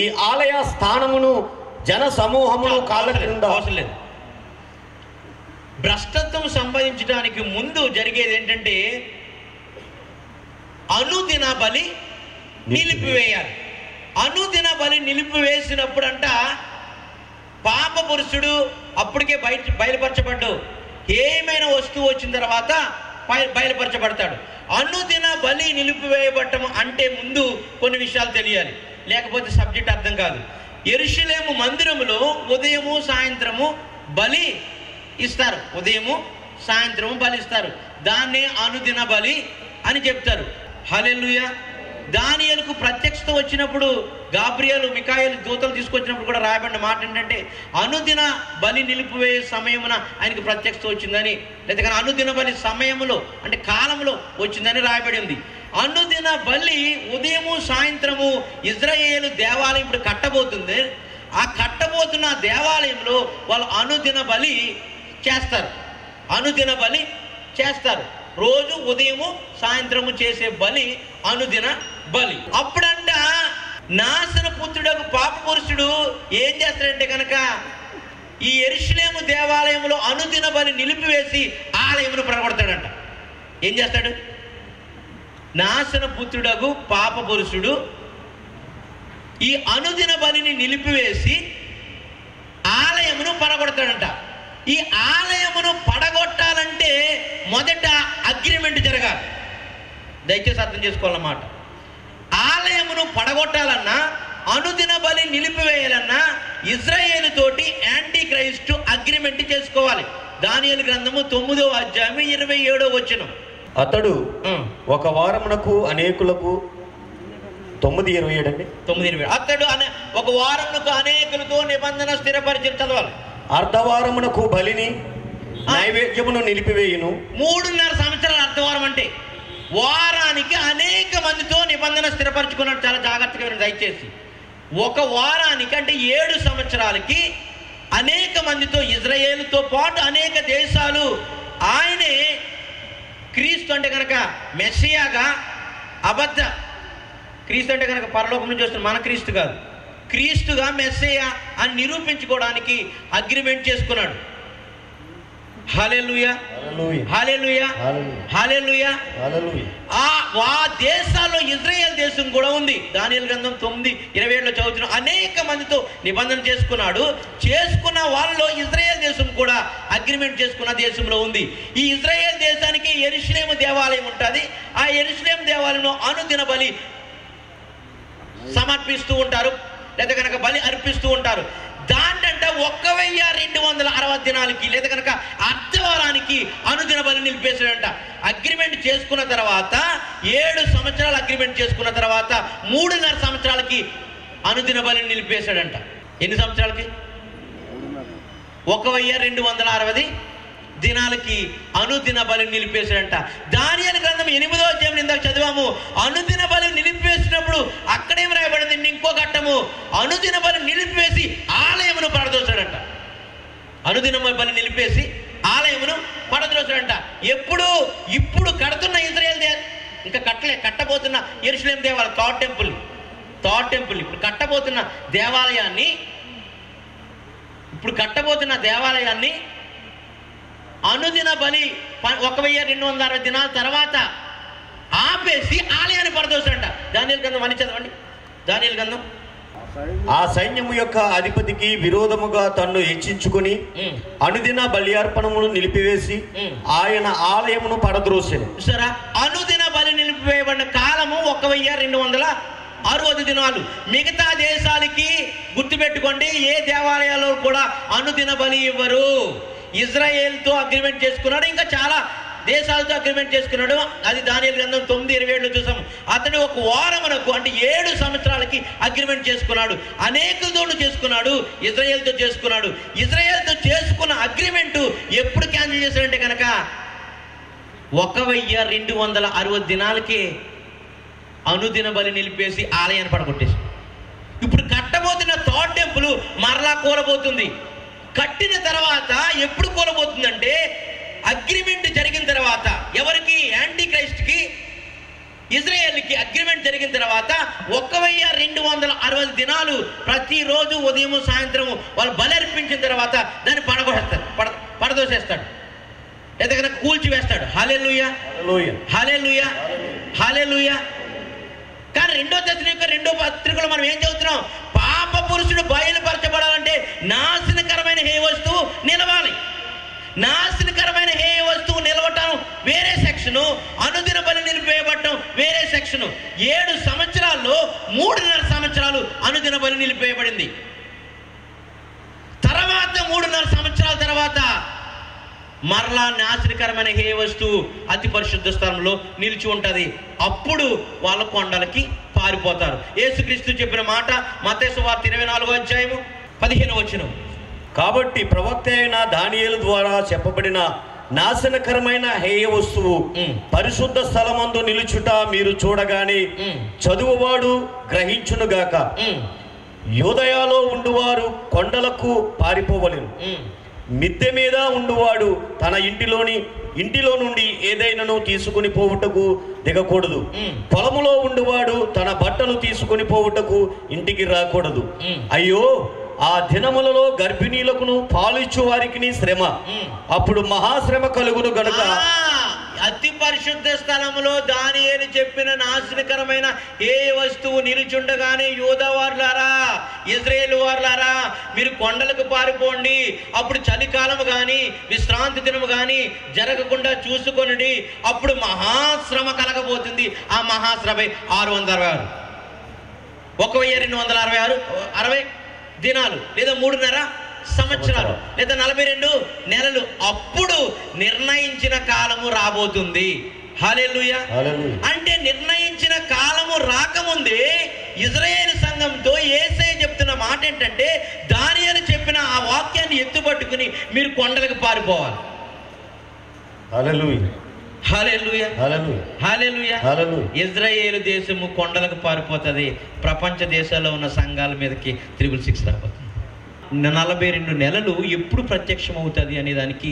ఈ ఆలయ స్థానమును జన సమూహమును కాళ్ళ క్రింద అవసరం లేదు. భ్రష్టత్వం సంపాదించడానికి ముందు జరిగేది ఏంటంటే అనుదిన బలి నిలిపివేయాలి. అనుదిన బలి నిలిపివేసినప్పుడు అంట పాప పురుషుడు అప్పటికే బయలుపరచబడ్డు. ఏమైనా వస్తువు వచ్చిన తర్వాత బయలుపరచబడతాడు. అనుదిన బలి నిలిపివేయబడటం అంటే ముందు కొన్ని విషయాలు తెలియాలి, లేకపోతే సబ్జెక్ట్ అర్థం కాదు. యెరూషలేము మందిరములో ఉదయము సాయంత్రము బలి ఇస్తారు. ఉదయము సాయంత్రము బలి ఇస్తారు. దాన్నే అనుదిన బలి అని చెప్తారు. హల్లెలూయా. దానియేలుకు ప్రత్యక్షత వచ్చినప్పుడు గాబ్రియేలు మికాయేలు దూతలు తీసుకొచ్చినప్పుడు కూడా రాయబడిన మాట ఏంటంటే అనుదిన బలి నిలిపివేసే సమయమున ఆయనకు ప్రత్యక్షత వచ్చిందని, లేదా అనుదిన బలి సమయంలో అంటే కాలంలో వచ్చిందని రాయబడి ఉంది. అనుదిన బలి ఉదయము సాయంత్రము ఇజ్రాయేలు దేవాలయం ఇప్పుడు కట్టబోతుంది. ఆ కట్టబోతున్న దేవాలయంలో వాళ్ళు అనుదిన బలి చేస్తారు. అనుదిన బలి చేస్తారు. రోజు ఉదయము సాయంత్రము చేసే బలి అనుదిన బలి. అప్పుడంట నాశన పుత్రుడకు పాప పురుషుడు ఏం చేస్తాడంటే కనుక ఈ యెరూషలేము దేవాలయంలో అనుదిన బలి నిలిపివేసి ఆలయమును పడగొడతాడంట. ఏం చేస్తాడు? నాశన పుత్రుడకు పాప పురుషుడు ఈ అనుదిన బలిని నిలిపివేసి ఆలయమును పడగొడతాడంట. ఈ ఆలయమును పడగొట్టాలంటే మొదట అగ్రిమెంట్ జరగాలి. దయచేసి అర్థం చేసుకోవాలన్నమాట. ఆలయమును పడగొట్టాలన్నా అనుదిన బలి నిలిపివేయాలన్నా ఇజ్రాయేలు తోటి యాంటీ క్రైస్ట్ అగ్రిమెంట్ చేసుకోవాలి. దానియేలు గ్రంథము 9వ అధ్యాయం 27వ వచనం. అతడు ఒక వారమునకు అనేకులకు 9:27 అండి. 9:27. అతడు ఒక వారమునకు అనేకులతో నిబంధన స్థిరపరిచి చదవాలి. అర్ధవారమునకు బలిని నైవేద్యమును నిలిపివేయును. 3.5 సంవత్సరాలు అర్ధవారం అంటే వారానికి అనేక మందితో నిబంధన స్థిరపరచుకున్నాడు. చాలా జాగ్రత్తగా వినండి దయచేసి. ఒక వారానికి అంటే 7 సంవత్సరాలకి అనేక మందితో ఇజ్రాయేలుతో పాటు అనేక దేశాలు ఆయనే క్రీస్తు అంటే కనుక మెస్సియాగా అబద్ధ క్రీస్తు అంటే కనుక పరలోకం నుంచి వస్తున్న మన క్రీస్తు కాదు, క్రీస్తుగా మెస్సియా అని నిరూపించుకోవడానికి అగ్రిమెంట్ చేసుకున్నాడు. హల్లెలూయా హల్లెలూయా హల్లెలూయా. ఆ దేశాల్లో ఇజ్రాయేల్ దేశం కూడా ఉంది. దానియేలు గ్రంథం 9:27లో చదువుతున్న అనేక మందితో నిబంధన చేసుకున్నాడు. చేసుకున్న వాళ్ళలో ఇజ్రాయేల్ దేశం కూడా అగ్రిమెంట్ చేసుకున్న దేశంలో ఉంది. ఈ ఇజ్రాయేల్ దేశానికి యెరూషలేము దేవాలయం ఉంటుంది. ఆ యెరూషలేము దేవాలయంలో అనుదిన బలి సమర్పిస్తూ ఉంటారు, లేదా కనుక బలి అర్పిస్తూ ఉంటారు. దాంటంట 1260 దినాలకి లేదా కనుక అర్ధవారానికి అనుదిన బలి నిలిపేశాడంట. అగ్రిమెంట్ చేసుకున్న తర్వాత 7 సంవత్సరాలు అగ్రిమెంట్ చేసుకున్న తర్వాత 3.5 సంవత్సరాలకి అనుదిన బలిని నిలిపేశాడంట. ఎన్ని సంవత్సరాలకి? 1260 దినాలకి అనుదిన బలి నిలిపేశాడంట. దానియేలు గ్రంథం 8వ అధ్యాయం ఇందాక చదివాము. అనుదిన బలి నిలిపేసినప్పుడు అక్కడేం రాయబడింది? ఇంకో ఘట్టము అనుదిన బలి నిలిపేసి ఆలయమును పడదోశాడంట. అనుదిన బలి నిలిపేసి ఆలయమును పడద్రోశాడంట. ఇప్పుడు కడుతున్న ఇజ్రాయేల్ ఇంకా కట్టబోతున్న యెరూషలేము దేవాలయం థర్డ్ టెంపుల్ ఇప్పుడు కట్టబోతున్న దేవాలయాన్ని అనుదిన బలి 1260 దినాల తర్వాత ఆపేసి ఆలయాన్ని పడదోశాడంట. దానియేలు గ్రంథం అని చదవండి. దానియేలు గ్రంథం. ఆ సైన్యము యొక్క అధిపతికి విరోధముగా తన్ను హెచ్చించుకుని అనుదిన బలియార్పణమును నిలిపివేసి ఆయన ఆలయమును పడద్రోసెను. సరే, అనుదిన బలి నిలిపివేయబడిన కాలము 1260 దినాలు. మిగతా దేశాలకి గుర్తుపెట్టుకోండి, ఏ దేవాలయాల్లో కూడా అనుదిన బలి ఇవ్వరు. ఇజ్రాయేల్తో అగ్రిమెంట్ చేసుకున్నాడు, ఇంకా చాలా దేశాలతో అగ్రిమెంట్ చేసుకున్నాడు. అది దానియేలు గ్రంథం 9:27లో చూసాము. అతడు ఒక వారమునకు అంటే 7 సంవత్సరాలకి అగ్రిమెంట్ చేసుకున్నాడు. అనేకులతో చేసుకున్నాడు, ఇజ్రాయేల్తో చేసుకున్నాడు. ఇజ్రాయేల్తో చేసుకున్న అగ్రిమెంట్ ఎప్పుడు క్యాన్సిల్ చేశాడంటే కనుక 1260 దినాలకే అనుదిన బలి నిలిపేసి ఆలయాన్ని పడగొట్టేసి ఇప్పుడు కట్టబోతున్న థర్డ్ టెంపుల్ మరలా కూలబోతుంది. కట్టిన తర్వాత ఎప్పుడు కూలబోతుందంటే అగ్రిమెంట్ జరిగిన తర్వాత. ఎవరికి? యాంటీ క్రైస్ట్కి, ఇజ్రాయేల్కి అగ్రిమెంట్ జరిగిన తర్వాత 1260 దినాలు ప్రతిరోజు ఉదయం సాయంత్రం వాళ్ళు బలి అర్పించిన తర్వాత దాన్ని పడదోసేస్తాడు, లేదా కనుక కూల్చివేస్తాడు. హల్లెలూయా హల్లెలూయా హల్లెలూయా. కానీ 2వ దశలోని 2వ పత్రికలో మనం ఏం చదువుతున్నాం? పాప పురుషుడు బయలుపరచబడాలంటే నాశనకరమైన హే వస్తువు నిలవాలి. నాశనకరమైన హే వస్తువు నిలవటం వేరే సెక్షను, అనుదిన బలి నిలిపివేయబడటం వేరే సెక్షను. 7 సంవత్సరాల్లో 3.5 సంవత్సరాలు అనుదిన బలి నిలిపివేయబడింది. తర్వాత 3.5 సంవత్సరాల తర్వాత మరలా నాశనకరమైన హే వస్తువు అతి పరిశుద్ధ స్థలంలో నిలిచి ఉంటుంది. అప్పుడు వాళ్ళ కొండలకి పారిపోతారు. యేసుక్రీస్తు చెప్పిన మాట మత్తయి సువార్త 24వ అధ్యాయము 15వ వచనం. కాబట్టి ప్రవక్త అయిన దానియేలు ద్వారా చెప్పబడిన నాశనకరమైన హేయ వస్తువు పరిశుద్ధ స్థలమందు నిలుచుట మీరు చూడగానే చదువువాడు గ్రహించునుగాక. యూదయాలో ఉండువారు కొండలకు పారిపోవలేను. మిద్దె మీద ఉండువాడు తన ఇంటిలో నుండి ఏదైనాను తీసుకుని పోవుటకు దిగకూడదు. పొలములో ఉండువాడు తన బట్టలు తీసుకుని పోవుటకు ఇంటికి రాకూడదు. అయ్యో, ఆ దినములలో గర్భిణీలకును పాలిచ్చు వారికి శ్రమ, అప్పుడు మహాశ్రమ కలుగును గనుక. అతి పరిశుద్ధ స్థలములో దానియేలు చెప్పిన నాశనకరమైన ఏ వస్తువు నిలుచుండగానే యూదా వారులారా, ఇజ్రాయేలు వారులారా, మీరు కొండలకు పారిపోండి. అప్పుడు చలికాలము గాని విశ్రాంతి దినము గాని జరగకుండా చూసుకొనండి. అప్పుడు మహాశ్రమ కలగబోతుంది. ఆ మహాశ్రమ 666 1266 దినాలు లేదా 3.5 సంవత్సరాలు లేదా 42 నెలలు. అప్పుడు నిర్ణయించిన కాలము రాబోతుంది. హల్లెలూయా. అంటే నిర్ణయించిన కాలము రాకముందే ఇజ్రాయేలు సంఘంతో యేసయ్య చెప్తున్న మాట ఏంటంటే, దానియేలు చెప్పిన ఆ వాక్యాన్ని ఎత్తుపట్టుకుని మీరు కొండలకు పారిపోవాలి. హల్లెలూయా, హల్లెలూయా, హల్లెలూయా, హల్లెలూయా. ఇజ్రాయేలు దేశము కొండలకు పారిపోతుంది. ప్రపంచ దేశాల్లో ఉన్న సంఘాల మీదకి 666 రాబోతుంది. 42 నెలలు ఎప్పుడు ప్రత్యక్షం అవుతుంది అనే దానికి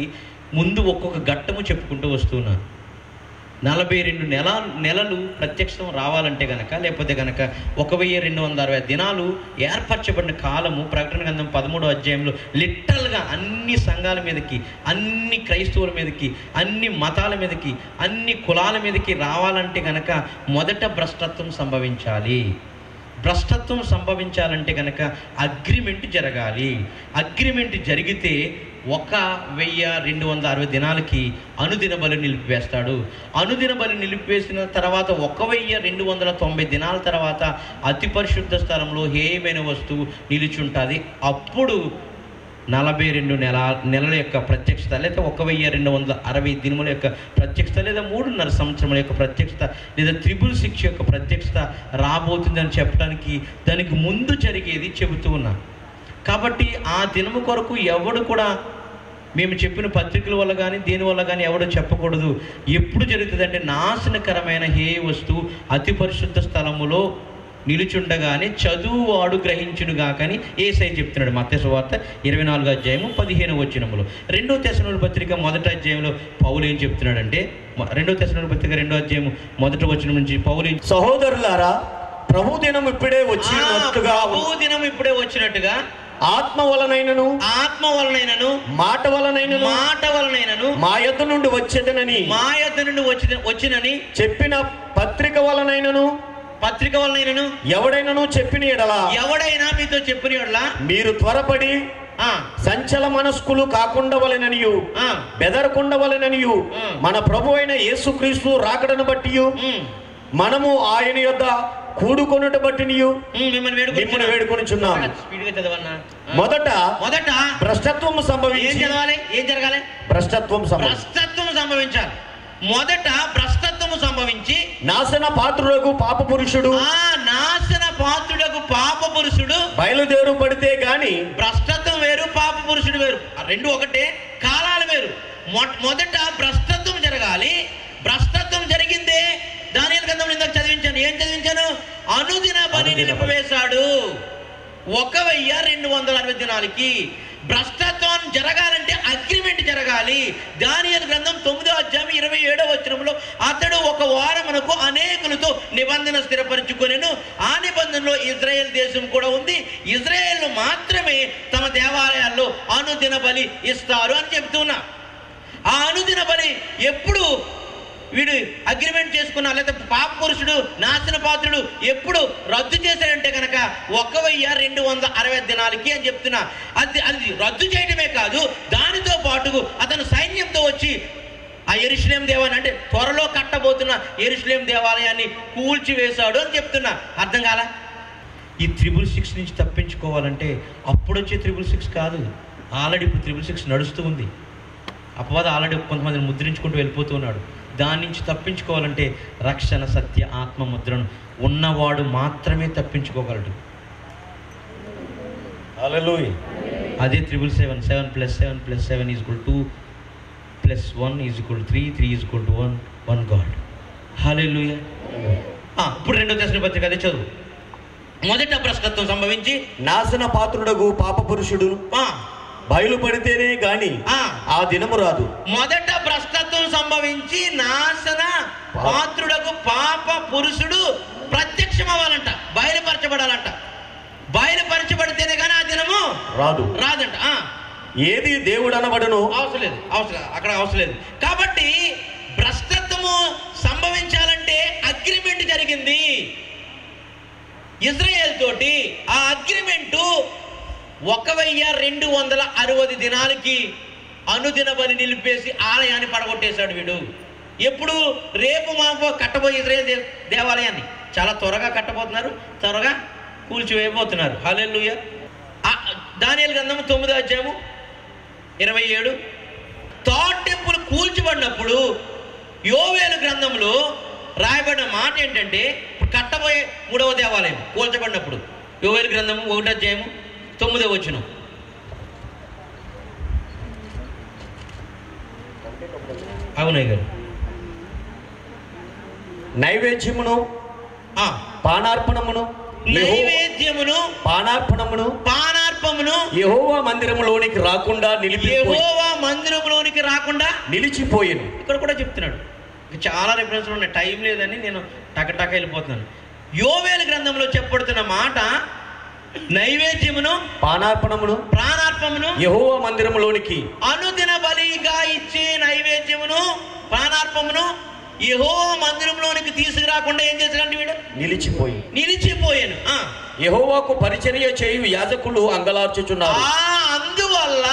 ముందు ఒక్కొక్క ఘట్టము చెప్పుకుంటూ వస్తున్నాను. 42 నెలలు ప్రత్యక్షం రావాలంటే గనక, లేకపోతే గనక 1260 దినాలు ఏర్పరచబడిన కాలము ప్రకటన గ్రంథం 13వ అధ్యాయంలో లిటరల్గా అన్ని సంఘాల మీదకి, అన్ని క్రైస్తవుల మీదకి, అన్ని మతాల మీదకి, అన్ని కులాల మీదకి రావాలంటే గనక మొదట భ్రష్టత్వం సంభవించాలి. భ్రష్టత్వం సంభవించాలంటే కనుక అగ్రిమెంట్ జరగాలి. అగ్రిమెంట్ జరిగితే 1260 దినాలకి అనుదిన బలి నిలిపివేస్తాడు. అనుదిన బలి నిలిపివేసిన తర్వాత 1290 దినాల తర్వాత అతి పరిశుద్ధ స్థలంలో హేయమైన వస్తువు నిలిచుంటుంది. అప్పుడు 42 నెలల యొక్క ప్రత్యక్షత, లేదా 1260 దినముల యొక్క ప్రత్యక్షత, లేదా 3.5 సంవత్సరముల యొక్క ప్రత్యక్షత, లేదా 666 యొక్క ప్రత్యక్షత రాబోతుందని చెప్పడానికి దానికి ముందు జరిగేది చెబుతూ ఉన్నా. కాబట్టి ఆ దినము కొరకు ఎవడు కూడా మేము చెప్పిన పత్రికల వల్ల కానీ దీనివల్ల కానీ ఎవడో చెప్పకూడదు. ఎప్పుడు జరుగుతుందంటే, నాశనకరమైన హే వస్తువు అతి పరిశుద్ధ స్థలములో నిలుచుండగానే చదువువాడు గ్రహించునుగా కానీ యేసయ్య చెప్తున్నాడు. మత్తయి సువార్త 24వ అధ్యాయము 15వ వచనములో. 2వ తెస్సలోనికీ పత్రిక 1వ అధ్యాయంలో పౌలు ఏం చెప్తున్నాడంటే, 2వ తెస్సలోనికీ పత్రిక 2వ అధ్యాయము 1వ వచనం నుంచి పౌలు, సహోదరులారా, ప్రభు దినం ఇప్పుడే వచ్చినట్టుగా, ప్రభు దినం ఇప్పుడే వచ్చినట్టుగా ఆత్మ వలనైనను మాట వలనైనను మా యొద్ద నుండి వచ్చేదనని వచ్చినని చెప్పిన పత్రిక వలనైనను ఎవడైనా చెప్పిన ఎడల, ఎవడైనా మీతో చెప్పిన ఎడల మీరు త్వరపడి సంచల మనస్కులు కాకుండా వలెననియు బెదరకుండా వలెననియు మన ప్రభు అయిన యేసుక్రీస్తు రాకడను బట్టి మనము ఆయన యొద్ద కూడుకొనుట బట్టి మిమ్మల్ని వేడుకొనుచున్నాము. మొదట భ్రష్టత్వం సంభవించి, ఏం జరగాలి? భ్రష్టత్వం సంభవించాలి. మొదట భ్రష్టత్వము సంభవించి నాశన పాత్రులకు పాప పురుషుడు బయలుదేరు పడితే గాని, భ్రష్టత్వం వేరు, పాప పురుషుడు వేరు, రెండు ఒకటే, కాలాలు వేరు. మొదట భ్రష్టత్వం జరగాలి. భ్రష్టత్వం జరిగిందే దానియేలు గ్రంథంలో ఇందాక చదివించాను. ఏం చదివించాను? అనుదిన బలి నిలిపివేశాడు 1260 దినాలకి. భ్రష్టత్వం జరగాలంటే అగ్రిమెంట్ జరగాలి. దానియేలు గ్రంథం 9వ అధ్యాయం 27వ వచనంలో అతడు ఒక వారమునకు అనేకులతో నిబంధన స్థిరపరచుకొనెను. ఆ నిబంధనలో ఇజ్రాయెల్ దేశం కూడా ఉంది. ఇజ్రాయెల్ మాత్రమే తమ దేవాలయాల్లో అనుదిన బలి ఇస్తారు అని చెప్తున్నా. ఆ అనుదిన బలి ఎప్పుడు వీడు అగ్రిమెంట్ చేసుకున్నా, లేదా పాప పురుషుడు నాశన పాత్రుడు ఎప్పుడు రద్దు చేశాడంటే కనుక 1260 దినాలకి అని చెప్తున్నా. అది రద్దు చేయడమే కాదు, దానితో పాటు అతను సైన్యంతో వచ్చి ఆ యెరూషలేము దేవాలయం, అంటే త్వరలో కట్టబోతున్న యెరూషలేము దేవాలయాన్ని కూల్చివేశాడు అని చెప్తున్నా. అర్థం కాలా? ఈ 666 నుంచి తప్పించుకోవాలంటే అప్పుడొచ్చే 666 కాదు, ఆల్రెడీ ఇప్పుడు 666 నడుస్తూ ఉంది. అపవాది ఆల్రెడీ కొంతమందిని ముద్రించుకుంటూ వెళ్ళిపోతూ ఉన్నాడు. దాని నుంచి తప్పించుకోవాలంటే రక్షణ సత్య ఆత్మ ముద్రను ఉన్నవాడు మాత్రమే తప్పించుకోగలడు. హల్లెలూయా. అదే 777 7 + 7 + 7 = 2 + 1 = 3 3 = 1 1 గాడ్. హల్లెలూయా. ఇప్పుడు 2వ దశలోని పత్రిక అదే చదువు. మొదట భ్రష్టత్వం సంభవించి నాశన పాత్రుడగు పాప పురుషుడు బయలుపడితేనే గాని ఆ దినము రాదు. మొదట భ్రష్టత్వం సంభవించి నాశన పాత్రుడకు పాప పురుషుడు ప్రత్యక్షం అవ్వాలంట, బయలుపరచబడాలంట. బయలుపరచబడితేనే కానీ ఆ దినము రాదంట. ఏది దేవుడు అనబడను అవసరం లేదు, అక్కడ అవసరం లేదు. కాబట్టి భ్రష్టత్వము సంభవించాలంటే అగ్రిమెంట్ జరిగింది ఇజ్రాయేల్ తోటి. ఆ అగ్రిమెంటు 1260 దినాలకి అనుదిన బలి నిలిపేసి ఆలయాన్ని పడగొట్టేశాడు వీడు. ఎప్పుడు? రేపు మాకు కట్టబోయే ఇజ్రాయేల్ దేవాలయాన్ని చాలా త్వరగా కట్టబోతున్నారు, త్వరగా కూల్చివేయబోతున్నారు. హల్లెలూయా. దానియేలు గ్రంథము 9వ అధ్యాయము 27. థర్డ్ టెంపుల్ కూల్చబడినప్పుడు యోవేలు గ్రంథంలో రాయబడిన మాట ఏంటంటే, కట్టబోయే 3వ దేవాలయం కూల్చబడినప్పుడు యోవేలు గ్రంథము 1వ అధ్యాయము 9వ వచనం. అవునయ్య గారు. నైవేద్యమును పానార్పణమును పానార్పణమును యెహోవా మందిరములోనికి రాకుండా నిలిచిపోయాను. ఇక్కడ కూడా చెప్తున్నాడు. చాలా రిఫరెన్స్లు ఉన్నాయి, టైం లేదని నేను టకటక వెళ్ళిపోతున్నాను. యోవేలు గ్రంథంలో చెప్పబడుతున్న మాట నైవేద్యమును ప్రాణార్పణమును యెహోవా మందిరములోనికి అనుదిన బలిగా ఇచ్చే నైవేద్యమును ప్రాణార్పమును యెహోవా మందిరంలోనికి తీసుకురాకుండా ఏం చేశాడంటే వీడు నిలిచిపోయాను. యెహోవాకు పరిచర్య చేయు యాజకులు అంగలార్చుచున్నారు. అందువల్ల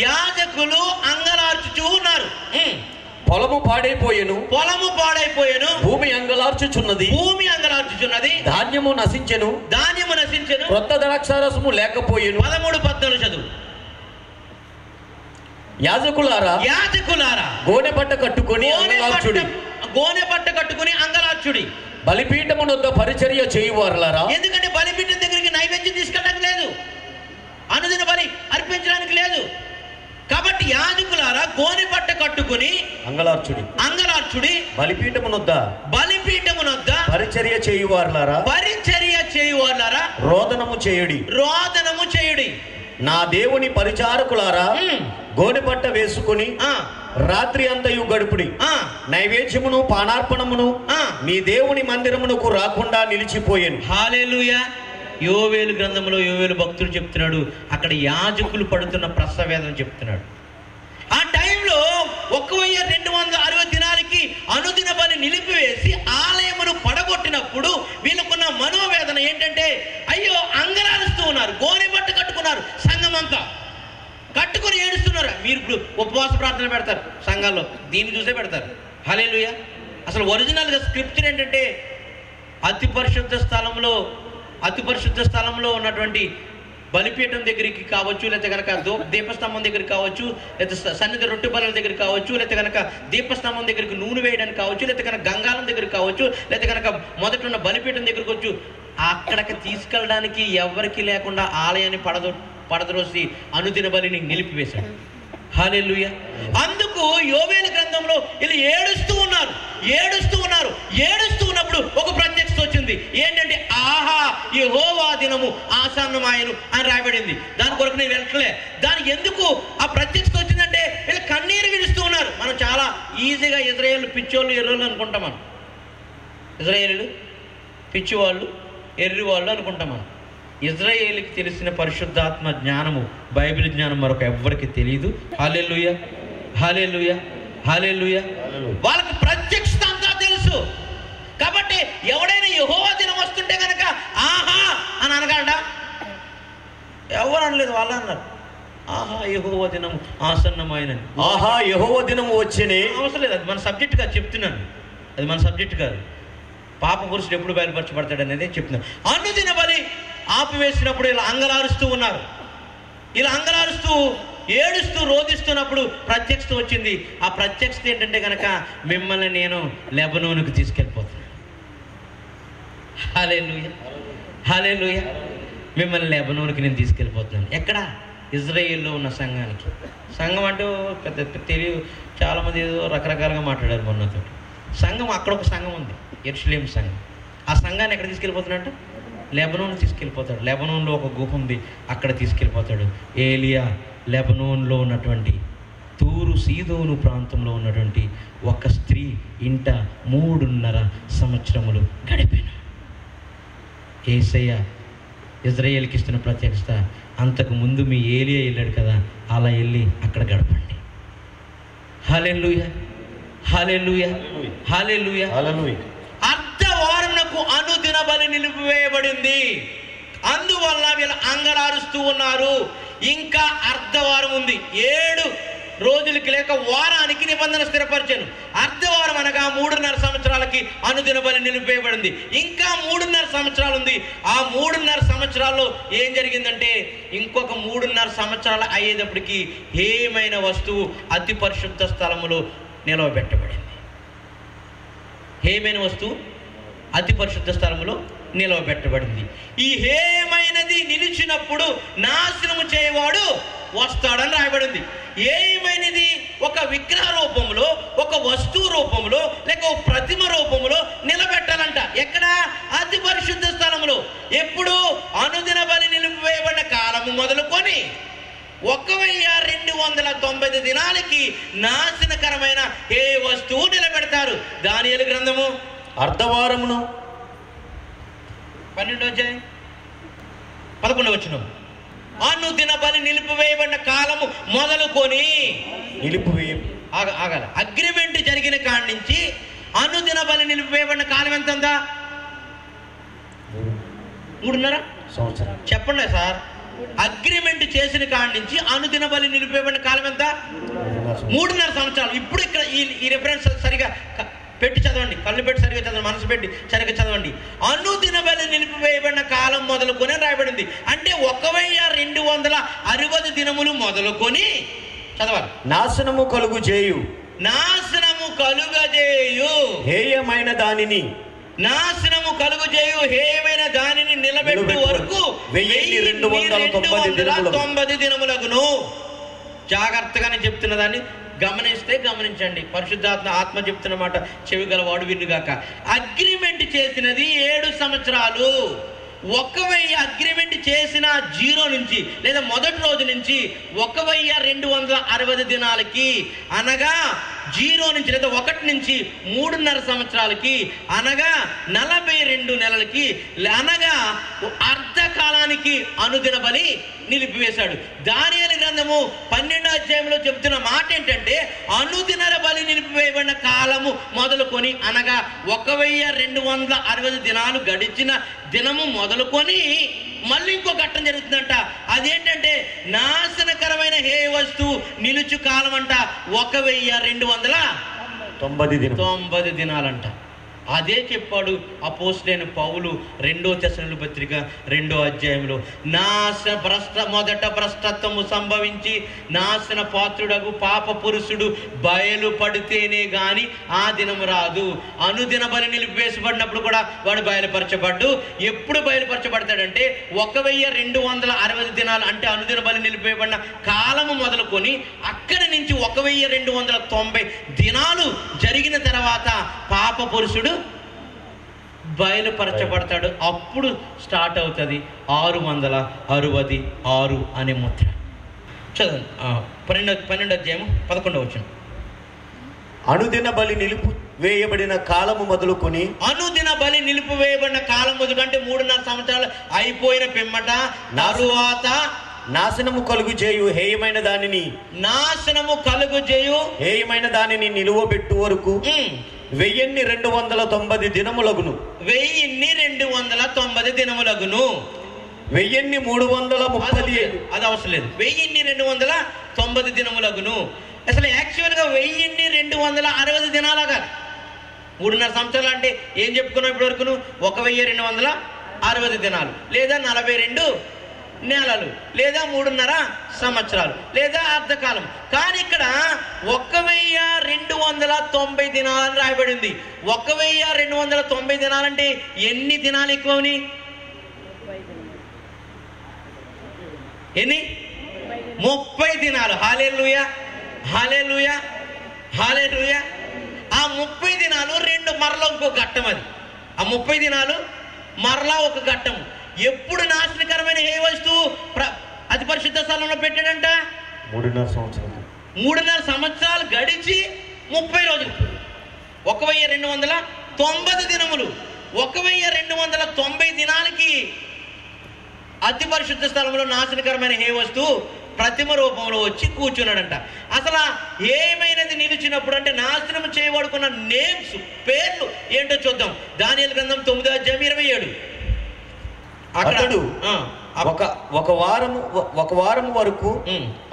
యాజకులు అంగలార్చుచూ ఉన్నారు. పొలము పాడైపోయెను, భూమి అంగలార్చుచున్నది, ధాన్యము నశించెను, క్రొత్త ద్రాక్షారసము లేకపోయెను. 13-14 చదువు. యాజకులారా గోనె పట్ట కట్టుకొని అంగలార్చుడి. బలిపీఠమునొద్ద పరిచర్య చేయువారులారా. ఎందుకంటే బలిపీఠం దగ్గరికి నైవేద్యం తీసుకెళ్ళడానికి లేదు, అనుదిన బలి అర్పించడానికి లేదు. కాబట్టి యాజకులారా గోనె పట్ట కట్టుకుని అంగలార్చుడి. బలిపీఠమునొద్ద పరిచర్య చేయువారులారా రోదనము చేయుడి. నా దేవుని పరిచారకులారా గోనె పట్ట వేసుకుని రాత్రి అంతయు గడుపుడి. నైవేద్యమును పానార్పణమును మీ దేవుని మందిరమునకు రాకుండా నిలిచిపోయాను. హల్లెలూయా. యోవేలు గ్రంథంలో యోవేలు భక్తుడు చెప్తున్నాడు, అక్కడ యాజకులు పడుతున్న ప్రసవేదన చెప్తున్నాడు. ఆ టైంలో 1260 దినాలకి అనుదిన బలి నిలిపివేసి ఆలయమును పడగొట్టినప్పుడు వీళ్ళకున్న మనోవేదన ఏంటంటే, అయ్యో అంగలారుస్తూ ఉన్నారు. గోనె బట్ట కట్టుకున్నారు, సంఘం అంతా కట్టుకుని ఏడుస్తున్నారు. మీరు ఇప్పుడు ఉపవాస ప్రార్థన పెడతారు సంఘాల్లో, దీన్ని చూసే పెడతారు. హల్లెలూయా. అసలు ఒరిజినల్గా స్క్రిప్చర్ ఏంటంటే, అతి పరిశుద్ధ స్థలంలో ఉన్నటువంటి బలిపీఠం దగ్గరికి కావచ్చు, లేకపోతే కనుక దీపస్తంభం దగ్గరికి కావచ్చు, లేకపోతే సన్నిధి రొట్టె బలుల దగ్గర కావచ్చు, లేకపోతే కనుక దీపస్తంభం దగ్గరికి నూనె వేయడానికి కావచ్చు, లేకపోతే కనుక గంగాలం దగ్గర కావచ్చు, లేకపోతే కనుక మొదట ఉన్న బలిపీఠం దగ్గరికి వచ్చు, అక్కడికి తీసుకెళ్ళడానికి ఎవరికి లేకుండా ఆలయాన్ని పడద్రోసి అనుదిన బలిని నిలిపివేశాడు. హల్లెలూయా. అందుకు యోవేలు గ్రంథంలో వీళ్ళు ఏడుస్తూ ఉన్నప్పుడు ఒక ప్రత్యక్షత వచ్చింది. ఏంటంటే, ఆహా యెహోవా దినము ఆసన్నమాయెను అని రాయబడింది. దాని కొరకు నేను వెళ్ళట్లే. దానికి ఎందుకు ఆ ప్రత్యక్షత వచ్చిందంటే, వీళ్ళు కన్నీరు విడుస్తూ ఉన్నారు. మనం చాలా ఈజీగా ఇజ్రాయేల్ పిచ్చోళ్ళు ఎర్రోళ్ళు అనుకుంటాం. మనం ఇజ్రాయేలు పిచ్చివాళ్ళు ఎర్రివాళ్ళు అనుకుంటాం. మనం ఇజ్రాయేలుకి తెలిసిన పరిశుద్ధాత్మ జ్ఞానము, బైబిల్ జ్ఞానం మరొక ఎవ్వరికి తెలియదు. హల్లెలూయా. వాళ్ళకి ప్రత్యక్షత అంతా తెలుసు. కాబట్టి ఎవడైనా యెహోవా దినం వస్తుంటే కనుక ఆహా అని అనగలడా? ఎవరు అనలేదు, వాళ్ళు అన్నారు ఆహా యెహోవా దినం ఆసన్నమైనది. ఆహా యెహోవా దినం వచ్చేనే అవసరం లేదు, అది మన సబ్జెక్ట్ కాదు చెప్తున్నాను. అది మన సబ్జెక్ట్ కాదు. పాప పురుషుడు ఎప్పుడు బయలుపరచబడతాడు అనేది చెప్తున్నాను. అనుదిన బలి ఆపివేసినప్పుడు ఇలా అంగలారుస్తూ ఉన్నారు. ఇలా అంగలారుస్తూ ఏడుస్తూ రోధిస్తున్నప్పుడు ప్రత్యక్షత వచ్చింది. ఆ ప్రత్యక్షత ఏంటంటే కనుక మిమ్మల్ని నేను లెబనోనుకు తీసుకెళ్ళిపోతున్నాను. హల్లెలూయా, హల్లెలూయా. మిమ్మల్ని లెబనోనుకి నేను తీసుకెళ్ళిపోతున్నాను. ఎక్కడ? ఇజ్రాయేల్లో ఉన్న సంఘానికి. సంఘం అంటే పెద్ద తెలియదు, చాలామంది ఏదో రకరకాలుగా మాట్లాడారు మొన్నతో. సంఘం అక్కడ ఒక సంఘం ఉంది, యెరూషలేము సంఘం. ఆ సంఘాన్ని ఎక్కడ తీసుకెళ్ళిపోతున్నాడంట? లెబనోన్ తీసుకెళ్ళిపోతాడు. లెబనోన్లో ఒక గుహ ఉంది, అక్కడ తీసుకెళ్ళిపోతాడు. ఏలియా లెబనోన్లో ఉన్నటువంటి తూరు సీదోను ప్రాంతంలో ఉన్నటువంటి ఒక స్త్రీ ఇంట 3.5 సంవత్సరములు గడిపాను. యేసయ్య ఇజ్రాయేల్కి ఇస్తున్న ప్రత్యక్షత, అంతకు ముందు మీ ఏలియా వెళ్ళాడు కదా, అలా వెళ్ళి అక్కడ గడపండి. హల్లెలూయా, హల్లెలూయా, హల్లెలూయా, హల్లెలూయా. అర్ధవారమునకు అనుదిన బలి నిలిపివేయబడింది. అందువల్ల వీళ్ళు అంగలారుస్తూ ఉన్నారు. ఇంకా అర్ధవారం ఉంది. 7 రోజులకి లేక వారానికి నిబంధన స్థిరపరిచాను. అర్ధవారం అనగా 3.5 సంవత్సరాలకి అనుదిన బలి నిలిపివేయబడింది. ఇంకా 3.5 సంవత్సరాలు ఉంది. ఆ 3.5 సంవత్సరాల్లో ఏం జరిగిందంటే, ఇంకొక 3.5 సంవత్సరాలు అయ్యేటప్పటికి హేయమైన వస్తువు అతి పరిశుద్ధ స్థలములో నిలవబెట్టబడింది. హేయమైన వస్తువు అతి పరిశుద్ధ స్థలములో నిలవబెట్టబడింది. ఈ హేయమైనది నిలిచినప్పుడు నాశనము చేయవాడు వస్తాడని రాయబడింది. ఏమైనది? ఒక విగ్రహ రూపంలో, ఒక వస్తువు రూపంలో, లేక ఒక ప్రతిమ రూపంలో నిలబెట్టాలంట. ఎక్కడ? అతి పరిశుద్ధ స్థలములో. ఎప్పుడు? అనుదిన బలి నిలిపివేయబడిన కాలము మొదలుకొని 1290 దినాలకి నాశనకరమైన ఏ వస్తువు నిలబెడతారు. దానియేలు గ్రంథము అర్ధవారమును 12వ అధ్యాయం 11వ వచనం. అనుదిన బలి నిలిపివేయబడిన కాలము మొదలుకొని ఆగాలి. అగ్రిమెంట్ జరిగిన కాడి నుంచి అనుదిన బలి నిలిపివేయబడిన కాలం ఎంత ఉందా? 3.5 సంవత్సరం. చెప్పండి సార్. అగ్రిమెంట్ చేసిన కాడి నుంచి అనుదిన బలి నిలిపివేయబడిన కాలం ఎంత? 3.5 సంవత్సరాలు. ఇప్పుడు ఇక్కడ ఈ రెఫరెన్స్ సరిగా పెట్టి చదవండి, కళ్ళు పెట్టి సరిగా చదవండి, మనసు పెట్టి సరిగా చదవండి. అనుదిన బలి నిలిపివేయబడిన కాలం మొదలుకొని రాయబడింది. అంటే 1260 దినములు మొదలుకొని చదవాలి. నాశనము కలుగు చేయు, నాశనము కలుగజేయు హేయమైన దానిని, నాశనము కలుగు చేయు హేయమైన దానిని నిలబెట్టు వరకు 1290 దినములగును. జాగ్రత్తగా నేను చెప్తున్న దాన్ని గమనిస్తే గమనించండి. పరిశుద్ధాత్మ ఆత్మ చెప్తున్న మాట చెవి గలవాడు వినుగాక. అగ్రిమెంట్ చేసినది 7 సంవత్సరాలు. 1000 అగ్రిమెంట్ చేసిన 0 నుంచి లేదా మొదటి రోజు నుంచి 1260 దినాలకి, అనగా 0 నుంచి లేదా 1 నుంచి 3.5 సంవత్సరాలకి, అనగా 42 నెలలకి, అనగా అర్ధకాలానికి అనుదిన బలి నిలిపివేశాడు. దానియేలు గ్రంథము 12వ అధ్యాయంలో చెప్తున్న మాట ఏంటంటే, అనుదిన బలి నిలిపివేయబడిన కాలము మొదలుకొని, అనగా 1260 దినాలు గడిచిన దినము మొదలుకొని మళ్ళీ ఇంకో ఘట్టం జరుగుతుందంట. అదేంటంటే నాశనకరమైన హే వస్తువు నిలుచు కాలం అంట 1290 దినాలంట. అదే చెప్పాడు అపోస్తలుడైన పౌలు 2వ తెస్సలోనికీయుల పత్రిక 2వ అధ్యాయంలో. మొదట భ్రష్టత్వము సంభవించి నాశన పాత్రుడగు పాప పురుషుడు బయలుపడితేనే గాని ఆ దినము రాదు. అనుదిన బలి నిలిపివేసబడినప్పుడు కూడా వాడు బయలుపరచబడ్డు. ఎప్పుడు బయలుపరచబడతాడంటే 1260 దినాలు, అంటే అనుదిన బలి నిలిపివేయబడిన కాలము మొదలుకొని అక్కడి నుంచి 1290 దినాలు జరిగిన తర్వాత పాప పురుషుడు బయలుపరచబడతాడు. అప్పుడు స్టార్ట్ అవుతుంది 666 అనే ముద్ర. చదవండి 12వ అధ్యాయం 11వ వచనం. అనుదిన బలి నిలిపివేయబడిన కాలము మొదలుకొని, అనుదిన బలి నిలిపివేయబడిన కాలం మొదలు అంటే 3.5 సంవత్సరాలు అయిపోయిన పిమ్మట తరువాత నాశనము కలుగు చేయు హేయమైన దానిని, నాశనము కలుగు చేయు హేయమైన దానిని నిలువబెట్టు వరకు 1290 దినములగును. 1290 దినములగును. 1337 అది అవసరం లేదు. 1290 దినములగును. అసలు యాక్చువల్గా 1260 దినాలుగా 3.5 సంవత్సరాలు అంటే ఏం చెప్పుకున్నాం ఇప్పటి వరకు? 1260 దినాలు లేదా 42 నెలలు లేదా 3.5 సంవత్సరాలు లేదా అర్ధకాలం. కానీ ఇక్కడ 1290 దినాలు రాయబడింది. 1290 దినాలంటే ఎన్ని దినాలు ఎక్కువని? ఎన్ని? 30 దినాలు. హల్లెలూయా, హల్లెలూయా, హల్లెలూయా. ఆ 30 దినాలు మరలా ఇంకో ఘట్టం. అది ఆ 30 దినాలు మరలా ఒక ఘట్టం. ఎప్పుడు నాశనకరమైన ఏ వస్తువు అతి పరిశుద్ధ స్థలంలో పెట్టాడంట? 3.5 సంవత్సరాలు గడిచి 30 రోజులు. 1290 దినములు. 1290 దినాలకి అతి పరిశుద్ధ స్థలంలో నాశనకరమైన ఏ వస్తువు ప్రతిమ రూపంలో వచ్చి కూర్చున్నాడంట. అసలు ఏమైనది నిలిచినప్పుడు అంటే నాశనం చేయబడుకున్న నేమ్స్, పేర్లు ఏంటో చూద్దాం. దానియేలు గ్రంథం 9:27. అతడు ఒక వారము వరకు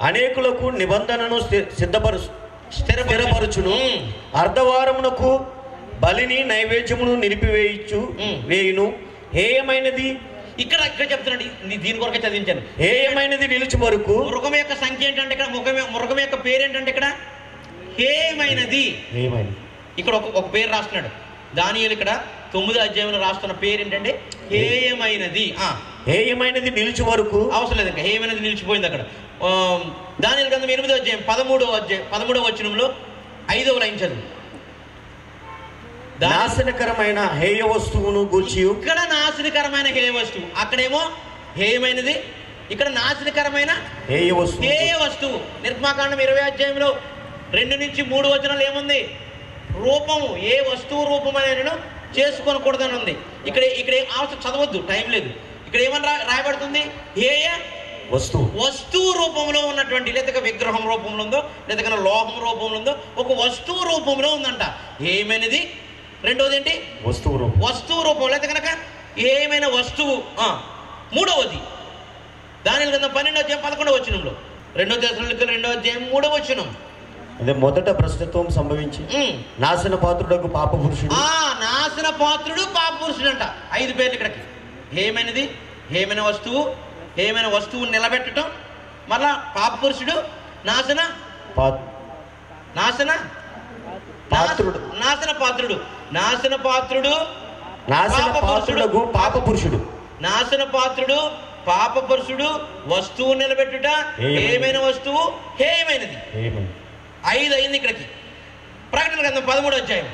అనేకులకు నిబంధనను స్థిరపరచును. అర్ధవారమునకు బలిని నైవేద్యమును వేయును. హేయమైనది ఇక్కడ చెప్తున్నాడు. దీని కొరకే చదివించాను. హేయమైనది నిలిచి వరకు. మృగం యొక్క సంఖ్య ఏంటంటే ఇక్కడ మృగం యొక్క పేరు ఏంటంటే ఇక్కడ హేయమైనది. ఇక్కడ ఒక పేరు రాస్తున్నాడు దానియేలు. ఇక్కడ 9వ అధ్యాయంలో రాస్తున్న పేరు ఏంటంటే హేయమైనది. హేయమైనది నిలిచి వరకు అవసరం లేదు, ఇంకా హేయమైనది నిలిచిపోయింది అక్కడ. దానియేలు గ్రంథం 8వ అధ్యాయం 13వ వచనంలో 5వ లైన్ చదువు. నాశనకరమైన హేయ వస్తువును గూర్చి. ఇక్కడ నాశనకరమైన హేయ వస్తువు, అక్కడేమో హేయమైనది, ఇక్కడ నాశనకరమైన హేయ వస్తువు. నిర్గమాకాండం 20వ అధ్యాయంలో 2 నుంచి 3 వచనాలు ఏముంది? రూపము, ఏ వస్తువు రూపం అనేది చేసుకోనకూడదని ఉంది. ఇక్కడ అవసరం చదవద్దు, టైం లేదు. ఇక్కడ ఏమని రాయబడుతుంది? హేయ వస్తువు రూపంలో ఉన్నటువంటి, లేదా విగ్రహం రూపంలో ఉందో, లేదా లోహం రూపంలో ఉందో, ఒక వస్తువు రూపంలో ఉందంట. ఏమైనది? రెండవది ఏంటి? వస్తువు రూపం, లేదా కనుక ఏమైనా వస్తువు. మూడవది దానియేలు గ్రంథం 12వ అధ్యాయం 11వ వచనంలో, 2 దశలోనికలు 2వ అధ్యాయం 3వ వచనం. అదే మొదట భ్రష్టత్వం సంభవించి నాశన పాత్రుడు పాప పురుషుడు. నాశన పాత్రుడు పాప పురుషుడు అంట. 5 పేర్లు ఇక్కడికి. హేయమైనది, హేయమైన వస్తువు, హేయమైన వస్తువుని నిలబెట్టడం, మళ్ళా పాప పురుషుడు, నాశన పాత్రుడు, నాశన పాత్రుడు, పాప పురుషుడు, వస్తువు నిలబెట్టుట, హేయమైన వస్తువు, హేయమైనది. 5 అయింది ఇక్కడికి. ప్రకటన గ్రంథం 13వ అధ్యాయం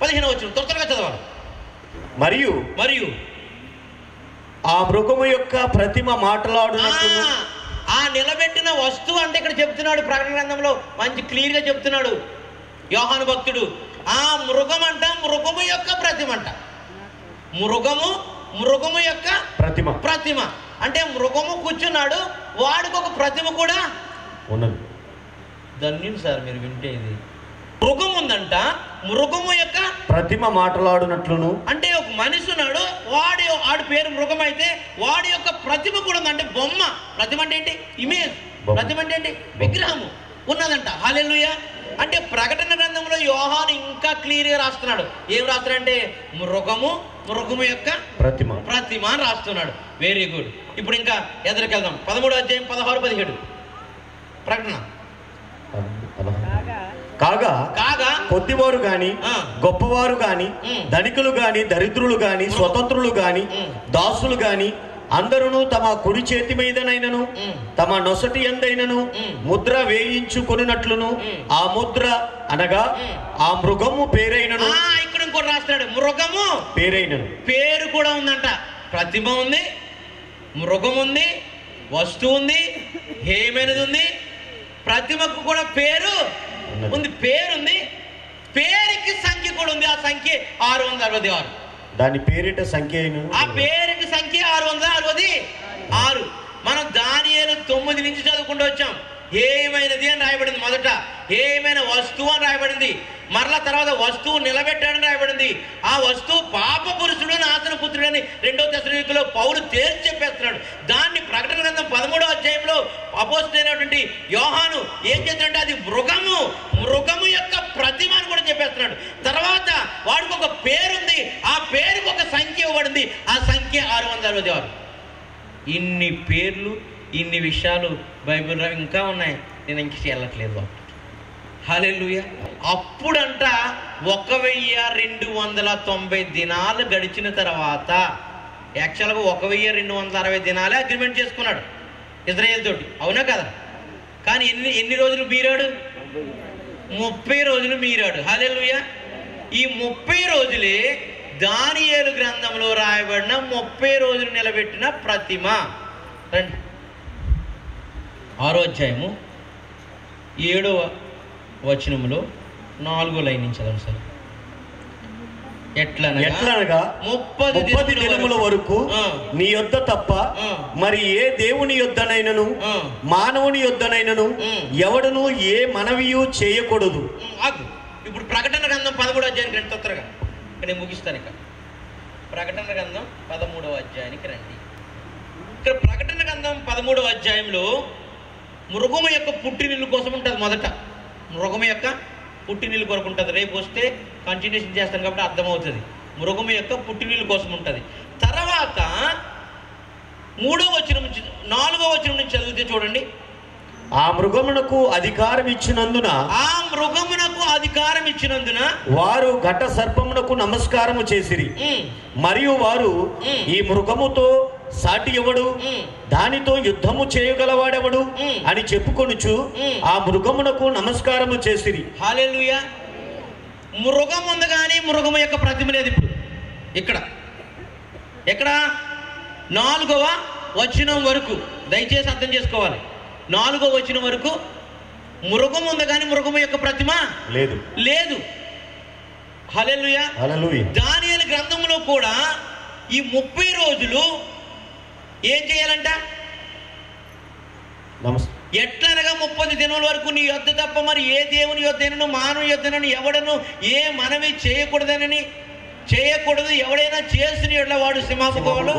15వ వచనం త్వరగా చదవాలి. మరియు ఆ మృగము యొక్క ప్రతిమ మాట్లాడునట్లు. ఆ నిలబెట్టిన వస్తువు అంటే ఇక్కడ చెప్తున్నాడు ప్రకటన గ్రంథంలో, మంచి క్లియర్ గా చెప్తున్నాడు యోహాను భక్తుడు. ఆ మృగం అంట, మృగము యొక్క ప్రతిమ అంట. మృగము యొక్క ప్రతిమ అంటే మృగము కూర్చున్నాడు, వాడికి ఒక ప్రతిమ కూడా ఉన్నది. ధన్యుడు సార్ మీరు వింటే. ఇది మృగం ఉందంట, మృగము యొక్క ప్రతిమ మాట్లాడునట్లును. అంటే ఒక మనిషి ఉన్నాడు, వాడి పేరు మృగం అయితే వాడి యొక్క ప్రతిమ కూడా ఉందంటే బొమ్మ. ప్రతిమ అంటే ఏంటి? ఇమేజ్. ప్రతిమ అంటే ఏంటి? విగ్రహము ఉన్నదంట. హల్లెలూయా. అంటే ప్రకటన గ్రంథంలో యోహాను ఇంకా క్లియర్ గా రాస్తున్నాడు. ఏం రాస్తున్నాడంటే మృగము యొక్క ప్రతిమ అని రాస్తున్నాడు. Very good. ఇప్పుడు ఇంకా ఎదురుకెళ్దాం. 13వ అధ్యాయం 16-17 ప్రకటన. కాగా కొద్దివారు గాని, గొప్పవారు గాని, ధనికులు గాని, దరిద్రులు గాని, స్వతంత్రులు గాని, దాసులు గాని అందరూ తమ కుడి చేతి మీదనైనను తమ నొసటి యందైనను ముద్ర వేయించుకొనున్నట్లును ఆ ముద్ర అనగా ఆ మృగము పేరైనను. ఇక్కడ ఇంకోటి రాస్తాడు, మృగము పేరైనను. పేరు కూడా ఉందంట. ప్రతిమ ఉంది, మృగం ఉంది, వస్తువు ఉంది, హేమైనది ఉంది, ప్రతిమకు కూడా పేరు ఉంది. పేరుంది, పేరుకి సంఖ్య కూడా ఉంది. ఆ సంఖ్య 666. దాని పేరిట సంఖ్య, ఆ పేరుకి సంఖ్య 666. మనం దానియేలు 9 నుంచి చదువుకుంటూ వచ్చాం. ఏమైనది అని రాయబడింది మొదట, ఏమైనా వస్తువు అని రాయబడింది. మరలా తర్వాత వస్తువు నిలబెట్టాడని రాయబడింది. ఆ వస్తువు పాప పురుషుడు, నాశన పుత్రుడు అని 2వ దశలోనికలో పౌలు తేల్చి చెప్పేస్తున్నాడు. దాన్ని ప్రకటన గ్రంథం 13వ అధ్యాయంలో అపోస్తలుడైనటువంటి యోహాను ఏం చేస్తున్నాడంటే అది మృగము యొక్క ప్రతిమ అని కూడా చెప్పేస్తున్నాడు. తర్వాత వాడికి ఒక పేరుంది, ఆ పేరుకి ఒక సంఖ్య ఇవ్వబడింది. ఆ సంఖ్య 666. ఇన్ని పేర్లు, ఇన్ని విషయాలు బైబిల్ ఇంకా ఉన్నాయి, నేను ఇంక వెళ్ళట్లేదు. హల్లెలూయా. అప్పుడంట 1290 దినాలు గడిచిన తర్వాత, యాక్చువల్గా 1260 దినాలే అగ్రిమెంట్ చేసుకున్నాడు ఇజ్రాయేల్ తోటి, అవునా కదా? కానీ ఎన్ని రోజులు మీరాడు? 30 రోజులు మీరాడు. హల్లెలూయా. ఈ 30 రోజులే దానియేలు గ్రంథంలో రాయబడిన 30 రోజులు నిలబెట్టిన ప్రతిమ. రండి, 6వ అధ్యాయము 7వ వచనములో 4వ లైన్ నుంచి చదవండి సార్. ఎట్లనగా 30 దినముల వరకు నీ యొద్ద తప్ప మరి ఏ దేవుని యొద్దనైనను మానవుని యొద్దనైనను ఎవడును ఏ మనవియు చేయకూడదు. ఇప్పుడు ప్రకటన గ్రంథం 13వ అధ్యాయానికి రండి తొందరగా, నేను ముగిస్తాను. ఇక ప్రకటన గ్రంథం 13వ అధ్యాయానికి రండి. ఇక్కడ ప్రకటన గ్రంథం 13వ అధ్యాయంలో మృగము యొక్క పుట్టినిల్లు కోసం ఉంటుంది. మొదట మృగము యొక్క పుట్టినిల్లు కొరకు ఉంటుంది. రేపు వస్తే కంటిన్యూషన్ చేస్తాను కాబట్టి అర్థమవుతుంది. మృగము యొక్క పుట్టినిల్లు కోసం ఉంటుంది. తర్వాత 3వ వచనం నుంచి 4వ వచనం నుంచి చదివితే చూడండి. ఆ మృగమునకు అధికారం ఇచ్చినందున వారు ఘట సర్పమునకు నమస్కారము చేసిరి. మరియు వారు ఈ మృగముతో సాటి ఎవడు, దానితో యుద్ధము చేయగలవాడెవడు అని చెప్పుకొనుచు ఆ మృగమునకు నమస్కారము చేసిరి. హల్లెలూయా. మృగం ఉంది కానీ మృగము యొక్క ప్రతిమ లేదు. ఇప్పుడు ఇక్కడ 4వ వచనం వరకు దయచేసి అర్థం చేసుకోవాలి. 4వ వచనం వరకు మృగం ఉంది కానీ మృగము యొక్క ప్రతిమ లేదు. హల్లెలూయా. దానియేలు గ్రంథంలో కూడా ఈ 30 రోజులు ఏం చేయాలంట? ఎట్లనగా 30 దినాల వరకు నీ యొద్ద తప్ప మరి ఏ దేవుని యొద్దనను మానవుని యొద్దనను ఎవడను ఏ మనవి చేయకూడదు. ఎవడైనా చేసిన ఎట్లా వాడు సింహాసనంలో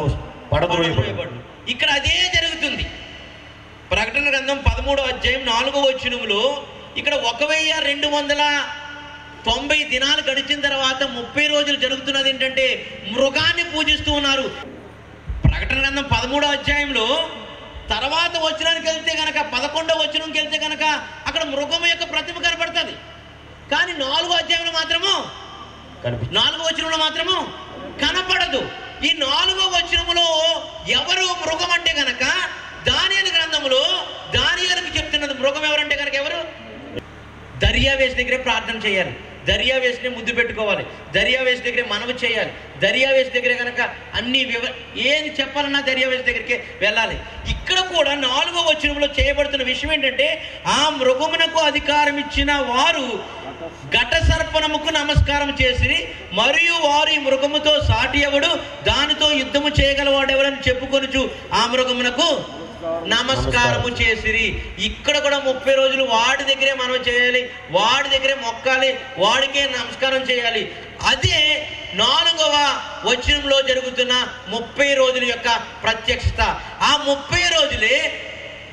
పడద్రోయబడు. ఇక్కడ అదే జరుగుతుంది. ప్రకటన గ్రంథం 13వ అధ్యాయం 4వ వచనంలో ఇక్కడ 1290 దినాలు గడిచిన తర్వాత 30 రోజులు జరుగుతున్నది ఏంటంటే మృగాన్ని పూజిస్తూ ఉన్నారు. ప్రకటన గ్రంథం 13వ అధ్యాయంలో తర్వాత వచనానికి వెళ్తే కనుక 11వ వచనంకి వెళ్తే కనుక అక్కడ మృగము యొక్క ప్రతిమ కనపడుతుంది. కానీ 4వ అధ్యాయంలో మాత్రము 4వ వచనంలో మాత్రము కనపడదు. ఈ 4వ వచనములో ఎవరు మృగం అంటే కనుక దానియేలు గ్రంథములో దానియేలుకు చెప్తున్నది మృగం ఎవరంటే కనుక ఎవరు? దర్యావేషు దగ్గరే ప్రార్థన చేయాలి, దర్యావేషుని ముద్దు పెట్టుకోవాలి, దర్యావేషు దగ్గరే మనవి చేయాలి, దర్యావేషు దగ్గరే కనుక అన్ని ఏది చెప్పాలన్నా దర్యావేషు దగ్గరికి వెళ్ళాలి. ఇక్కడ కూడా 4వ వచనంలో చేయబడుతున్న విషయం ఏంటంటే ఆ మృగమునకు అధికారం ఇచ్చిన వారు ఘట సర్పణముకు నమస్కారం చేసి మరియు వారు ఈ మృగముతో సాటి ఎవడు దానితో యుద్ధము చేయగలవాడెవరని చెప్పుకొనుచు ఆ మృగమునకు నమస్కారము చేసిరి. ఇక్కడ కూడా 30 రోజులు వాడి దగ్గరే మనం చేయాలి, వాడి దగ్గరే మొక్కాలి, వాడికే నమస్కారం చేయాలి. అదే 4వ వచనంలో జరుగుతున్న 30 రోజుల యొక్క ప్రత్యక్షత. ఆ 30 రోజులే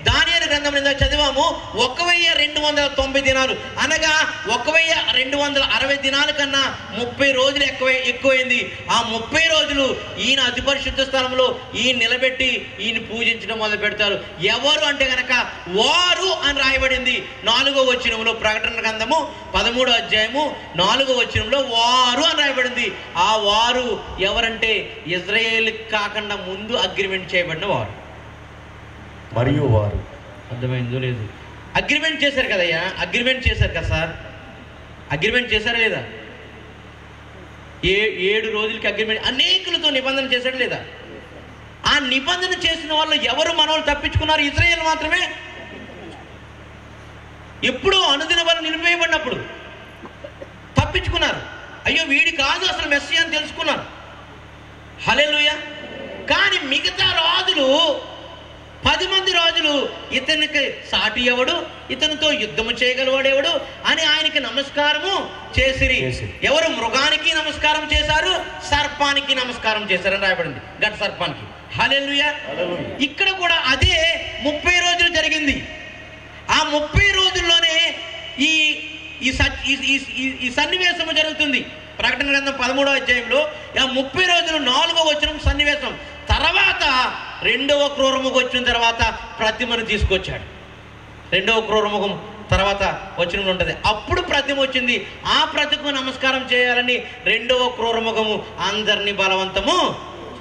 దానియేలు గ్రంథం మీద చదివాము. 1290 దినాలు అనగా 1260 దినాల కన్నా 30 రోజులు ఎక్కువైంది. ఆ 30 రోజులు ఈయన అతి పరిశుద్ధ స్థలంలో ఈయన నిలబెట్టి ఈయన పూజించడం మొదలు పెడతారు. ఎవరు అంటే కనుక వారు అని రాయబడింది 4వ వచనంలో. ప్రకటన గ్రంథము 13వ అధ్యాయము 4వ వచనంలో వారు అని రాయబడింది. ఆ వారు ఎవరంటే ఇజ్రాయేల్ కాకుండా ముందు అగ్రిమెంట్ చేయబడిన వారు. మరియు వారు అర్థమైందో లేదు? అగ్రిమెంట్ చేశారు కదయ్యా, అగ్రిమెంట్ చేశారు కదా సార్, అగ్రిమెంట్ చేశారా లేదా? 7 రోజులకి అగ్రిమెంట్ అనేకులతో నిబంధన చేశాడు లేదా? ఆ నిబంధన చేసిన వాళ్ళు ఎవరు మనోళ్ళు తప్పించుకున్నారు? ఇజ్రాయేల్ మాత్రమే. ఎప్పుడో అనుదిన వాళ్ళు నిలిపేయబడినప్పుడు తప్పించుకున్నారు. అయ్యో వీడి కాదు అసలు మెస్సీ అని తెలుసుకున్నారు. హల్లెలూయా. కానీ మిగతా రాజులు 10 మంది రాజులు ఇతనికి సాటి ఎవడు, ఇతనితో యుద్ధము చేయగలవాడెవడు అని ఆయనకి నమస్కారము చేసిరి. ఎవరు? మృగానికి నమస్కారం చేశారు, సర్పానికి నమస్కారం చేశారని రాయబడింది, ఘట సర్పానికి. హల్లెలూయా. ఇక్కడ కూడా అదే 30 రోజులు జరిగింది. ఆ 30 రోజుల్లోనే ఈ సన్నివేశము జరుగుతుంది. ప్రకటన గ్రంథం 13వ అధ్యాయంలో 30 రోజులు 4వ వచనం సన్నివేశం. తర్వాత రెండవ క్రూరముఖం వచ్చిన తర్వాత ప్రతిమను తీసుకొచ్చాడు. రెండవ క్రూరముఖం తర్వాత వచనంలో ఉంటుంది, అప్పుడు ప్రతిమ వచ్చింది, ఆ ప్రతిమకు నమస్కారం చేయాలని రెండవ క్రూరముఖము అందరినీ బలవంతము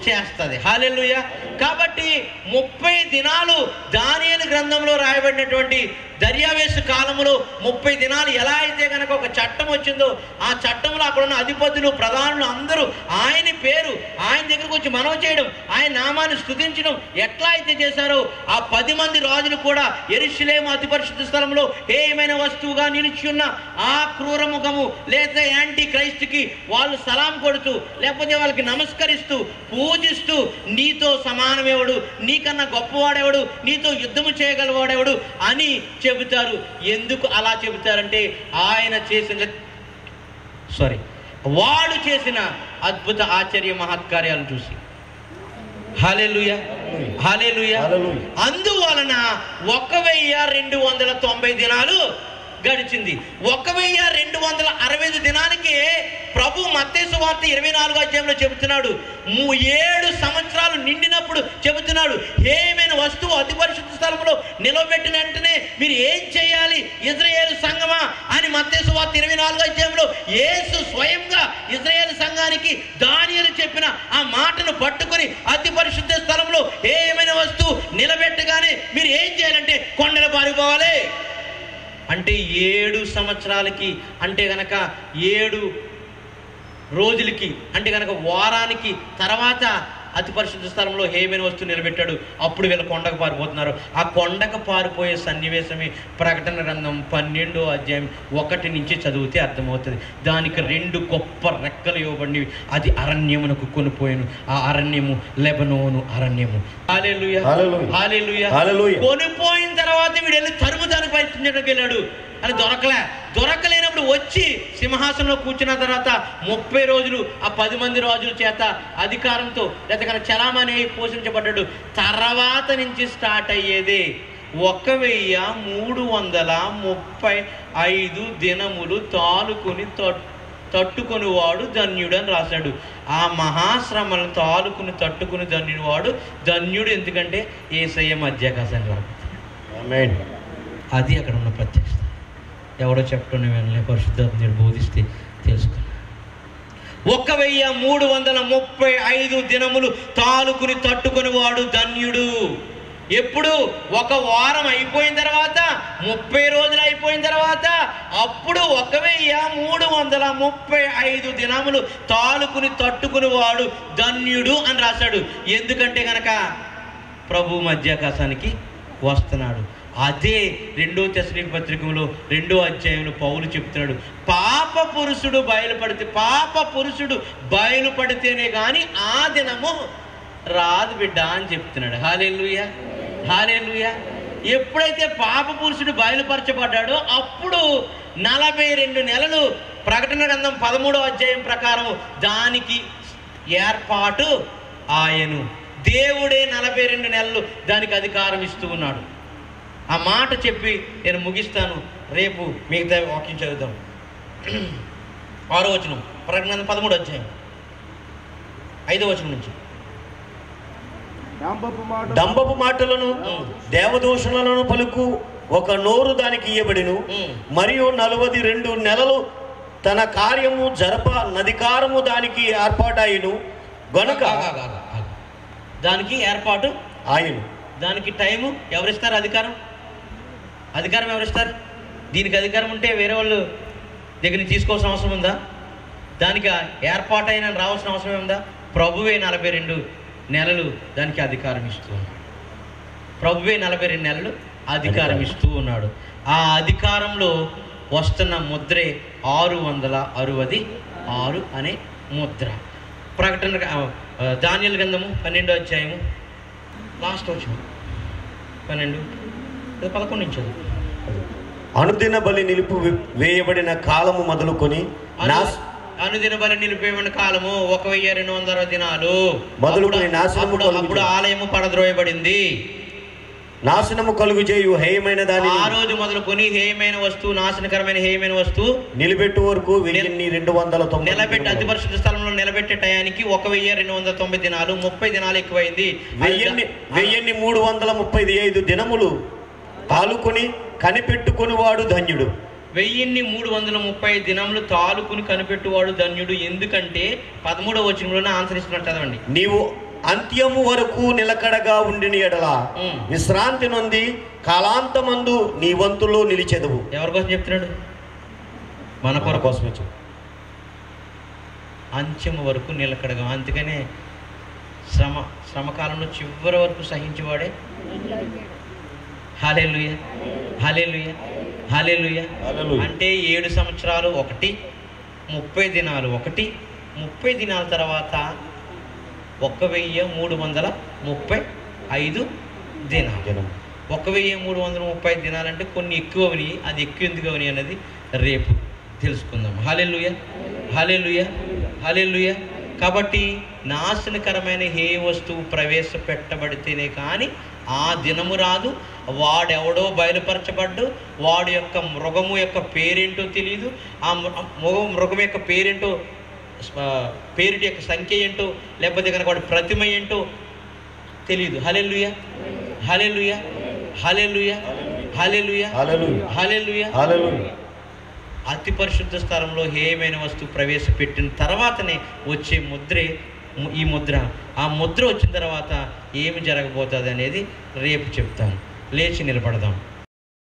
చేస్తుంది. హల్లెలూయా. కాబట్టి 30 దినాలు దానియేలు గ్రంథంలో రాయబడినటువంటి దర్యావేశు కాలంలో 30 దినాలు ఎలా అయితే కనుక ఒక చట్టం వచ్చిందో, ఆ చట్టంలో అక్కడ ఉన్న అధిపతులు ప్రధానులు అందరూ ఆయన పేరు ఆయన దగ్గరకు వచ్చి మనవి చేయడం, ఆయన నామాన్ని స్తుతించడం ఎట్లా అయితే చేశారో, ఆ 10 మంది రాజులు కూడా యెరూషలేము అతి పరిశుద్ధ స్థలంలో ఏమైనా వస్తువుగా నిలిచి ఉన్న ఆ క్రూరముఖము లేదా యాంటీ క్రైస్ట్కి వాళ్ళు సలాం కొడుతూ లేకపోతే వాళ్ళకి నమస్కరిస్తూ పూజిస్తూ, నీతో సమానమేవాడు, నీకన్నా గొప్పవాడేవాడు, నీతో యుద్ధము చేయగలవాడేవాడు అని చెబుతారు. ఎందుకు అలా చెబుతారంటే ఆయన చేసిన వాడు చేసిన అద్భుత ఆశ్చర్య మహత్కార్యాలను చూసి. హల్లెలూయా, హల్లెలూయా. అందువలన 1290 దినాలు గడిచింది. 1265 దినానికి ప్రభు మత్తయి సువార్త 24వ అధ్యాయంలో చెబుతున్నాడు, 7 సంవత్సరాలు నిండినప్పుడు చెబుతున్నాడు, ఏమైనా వస్తువు అతి పరిశుద్ధ స్థలంలో నిలబెట్టిన వెంటనే మీరు ఏం చేయాలి ఇశ్రాయేలు సంఘమా అని మత్తయి సువార్త 24వ అధ్యాయంలో యేసు స్వయంగా ఇశ్రాయేలు సంఘానికి దానియేలు చెప్పిన ఆ మాటను పట్టుకొని అతి పరిశుద్ధ స్థలంలో ఏమైనా వస్తువు నిలబెట్టగానే మీరు ఏం చేయాలంటే కొండల పారిపోవాలి. అంటే 7 సంవత్సరాలకి, అంటే గనక 7 రోజులకి, అంటే గనక వారానికి తర్వాత అతి పరిశుద్ధ స్థలంలో హేమైన వస్తువు నిలబెట్టాడు. అప్పుడు వీళ్ళు కొండకు పారిపోతున్నారు. ఆ కొండకు పారిపోయే సన్నివేశమే ప్రకటన గ్రంథం 12వ అధ్యాయం 1 నుంచి చదివితే అర్థమవుతుంది. దానికి 2 గొప్ప రెక్కలు ఇవ్వబడినవి. అది అరణ్యమునకు కొనిపోయాను. ఆ అరణ్యము లెబనోను అరణ్యము. హల్లెలూయా, హల్లెలూయా. కొనిపోయిన తర్వాత వీడు వెళ్ళి తరుముదానికి ప్రయత్నించడానికి వెళ్ళాడు. అని దొరకలేనప్పుడు వచ్చి సింహాసనంలో కూర్చున్న తర్వాత 30 రోజులు ఆ 10 మంది రాజుల చేత అధికారంతో లేదా చలామణి పోషించబడ్డాడు. తర్వాత నుంచి స్టార్ట్ అయ్యేది 1335 దినములు తాలుకుని తట్టుకుని వాడు ధన్యుడు అని రాశాడు. ఆ మహాశ్రమలను తాలుకుని తట్టుకుని ధన్యుడు వాడు ధన్యుడు. ఎందుకంటే యేసయ్య మధ్యాకాశానికి రాబోతున్నాడు. అది అక్కడ ఉన్న ప్రత్యక్షత. ఎవడో చెప్పడం వెళ్ళే పరిశుద్ధాత్మ బోధిస్తే తెలుసుకున్నా. 1335 దినములు తాలుకుని తట్టుకుని వాడు ధన్యుడు. ఎప్పుడు? ఒక వారం అయిపోయిన తర్వాత, 30 రోజులు అయిపోయిన తర్వాత, అప్పుడు 1335 దినములు తాలుకుని తట్టుకుని వాడు ధన్యుడు అని రాశాడు. ఎందుకంటే గనక ప్రభు మధ్యాకాశానికి వస్తున్నాడు. అదే 2వ తెస్సలోనికీ పత్రికలో 2వ అధ్యాయంలో పౌలు చెప్తున్నాడు, పాప పురుషుడు బయలుపడితేనే కానీ ఆ దినము రాదు బిడ్డ అని చెప్తున్నాడు. హల్లెలూయా, హల్లెలూయా. ఎప్పుడైతే పాప పురుషుడు బయలుపరచబడ్డాడో అప్పుడు 42 నెలలు ప్రకటన గ్రంథం 13వ అధ్యాయం ప్రకారం దానికి ఏర్పాటు ఆయను. దేవుడే 42 నెలలు దానికి అధికారం ఇస్తూ ఉన్నాడు. ఆ మాట చెప్పి నేను ముగిస్తాను. రేపు మిగతా వాక్యం చదువుతాం. 6వ వచనం ప్రకటన 13వ అధ్యాయం 5వ వచనం నుంచి. డంబపు మాటలను దేవదూషణలను పలుకు ఒక నోరు దానికి ఇయ్యబడిను. మరియు 42 నెలలు తన కార్యము నధికారము దానికి ఏర్పాటైను గనుక దానికి ఏర్పాటు ఆయన. దానికి టైము ఎవరిస్తారు? అధికారం ఎవరిస్తారు? దీనికి అధికారం ఉంటే వేరే వాళ్ళు దగ్గర నుంచి తీసుకోవాల్సిన అవసరం ఉందా? దానికి ఏర్పాటైన రావాల్సిన అవసరం ఉందా? ప్రభువే 42 నెలలు దానికి అధికారం ఇస్తూ ఉన్నాడు. ప్రభువే 42 నెలలు అధికారం ఇస్తూ ఉన్నాడు. ఆ అధికారంలో వస్తున్న ముద్రే 666 అనే ముద్ర. ప్రకటన దానియేలు గ్రంథము 12వ అధ్యాయము లాస్ట్ వచ్చిన 11 నుంచి. అనుదిన బలి నిలుపు వేయబడిన కాలము మొదలుకొని అనుదిన బలి నిలిపేయబడిన కాలము 1260 దినాలు మొదలుకొని నాశనము. అప్పుడు ఆలయము పడద్రోయబడింది. నాశనము కలుగు చేయు హేయమైన దాని ఆ రోజు మొదలుకొని హేయమైన వస్తువు, నాశనకరమైన హేయమైన వస్తువు నిలబెట్టు వరకు 1290 నిలబెట్టి అతి పరిశుద్ధ స్థలంలో నిలబెట్టే టయానికి 1290 దినాలు, 30 దినాలు ఎక్కువైంది. 1335 దినములు తాలుకొని కనిపెట్టుకుని వాడు ధన్యుడు. 1330 దినములు తాలుకుని కనిపెట్టువాడు ధన్యుడు. ఎందుకంటే 13వ వచనంలోనే ఆన్సర్ ఇస్తున్నట్టు చదవండి. నీవు అంత్యము వరకు నిలకడగా ఉండిన ఎడల విశ్రాంతి నొంది కాలాంతమందు నీ వంతులో నిలిచెదవు. ఎవరి కోసం చెప్తున్నాడు? మన కోసమే. అంత్యము వరకు నిలకడగా. అందుకనే శ్రమకాలంలో చివరి వరకు సహించేవాడే. హల్లెలూయా, హల్లెలూయా, హల్లెలూయా. అంటే 7 సంవత్సరాలు ఒకటి, 30 దినాలు ఒకటి, 30 దినాల తర్వాత 1335 దినాలు. 1335 దినాలంటే కొన్ని ఎక్కువని, అది ఎక్కువ ఎందుకు అవని అన్నది రేపు తెలుసుకుందాం. హల్లెలూయా, హల్లెలూయా, హల్లెలూయా. కాబట్టి నాశనకరమైన ఏ వస్తువు ప్రవేశపెట్టబడితేనే కానీ ఆ దినము రాదు. వాడెవడో బయలుపరచబడ్డు, వాడి యొక్క మృగము యొక్క పేరేంటో తెలియదు. ఆ మృగం యొక్క పేరేంటో, పేరుటి యొక్క సంఖ్య ఏంటో, లేకపోతే కనుక వాడి ప్రతిమ ఏంటో తెలియదు. హల్లెలూయా, హల్లెలూయా, హల్లెలూయా, హల్లెలూయా, హల్లెలూయా. అతి పరిశుద్ధ స్థలంలో హేయమైన వస్తువు ప్రవేశపెట్టిన తర్వాతనే వచ్చే ముద్రే ఈ ముద్ర. ఆ ముద్ర వచ్చిన తర్వాత ఏమి జరగబోతుంది అనేది రేపు చెప్తాను. లేచి నిలబడదాం.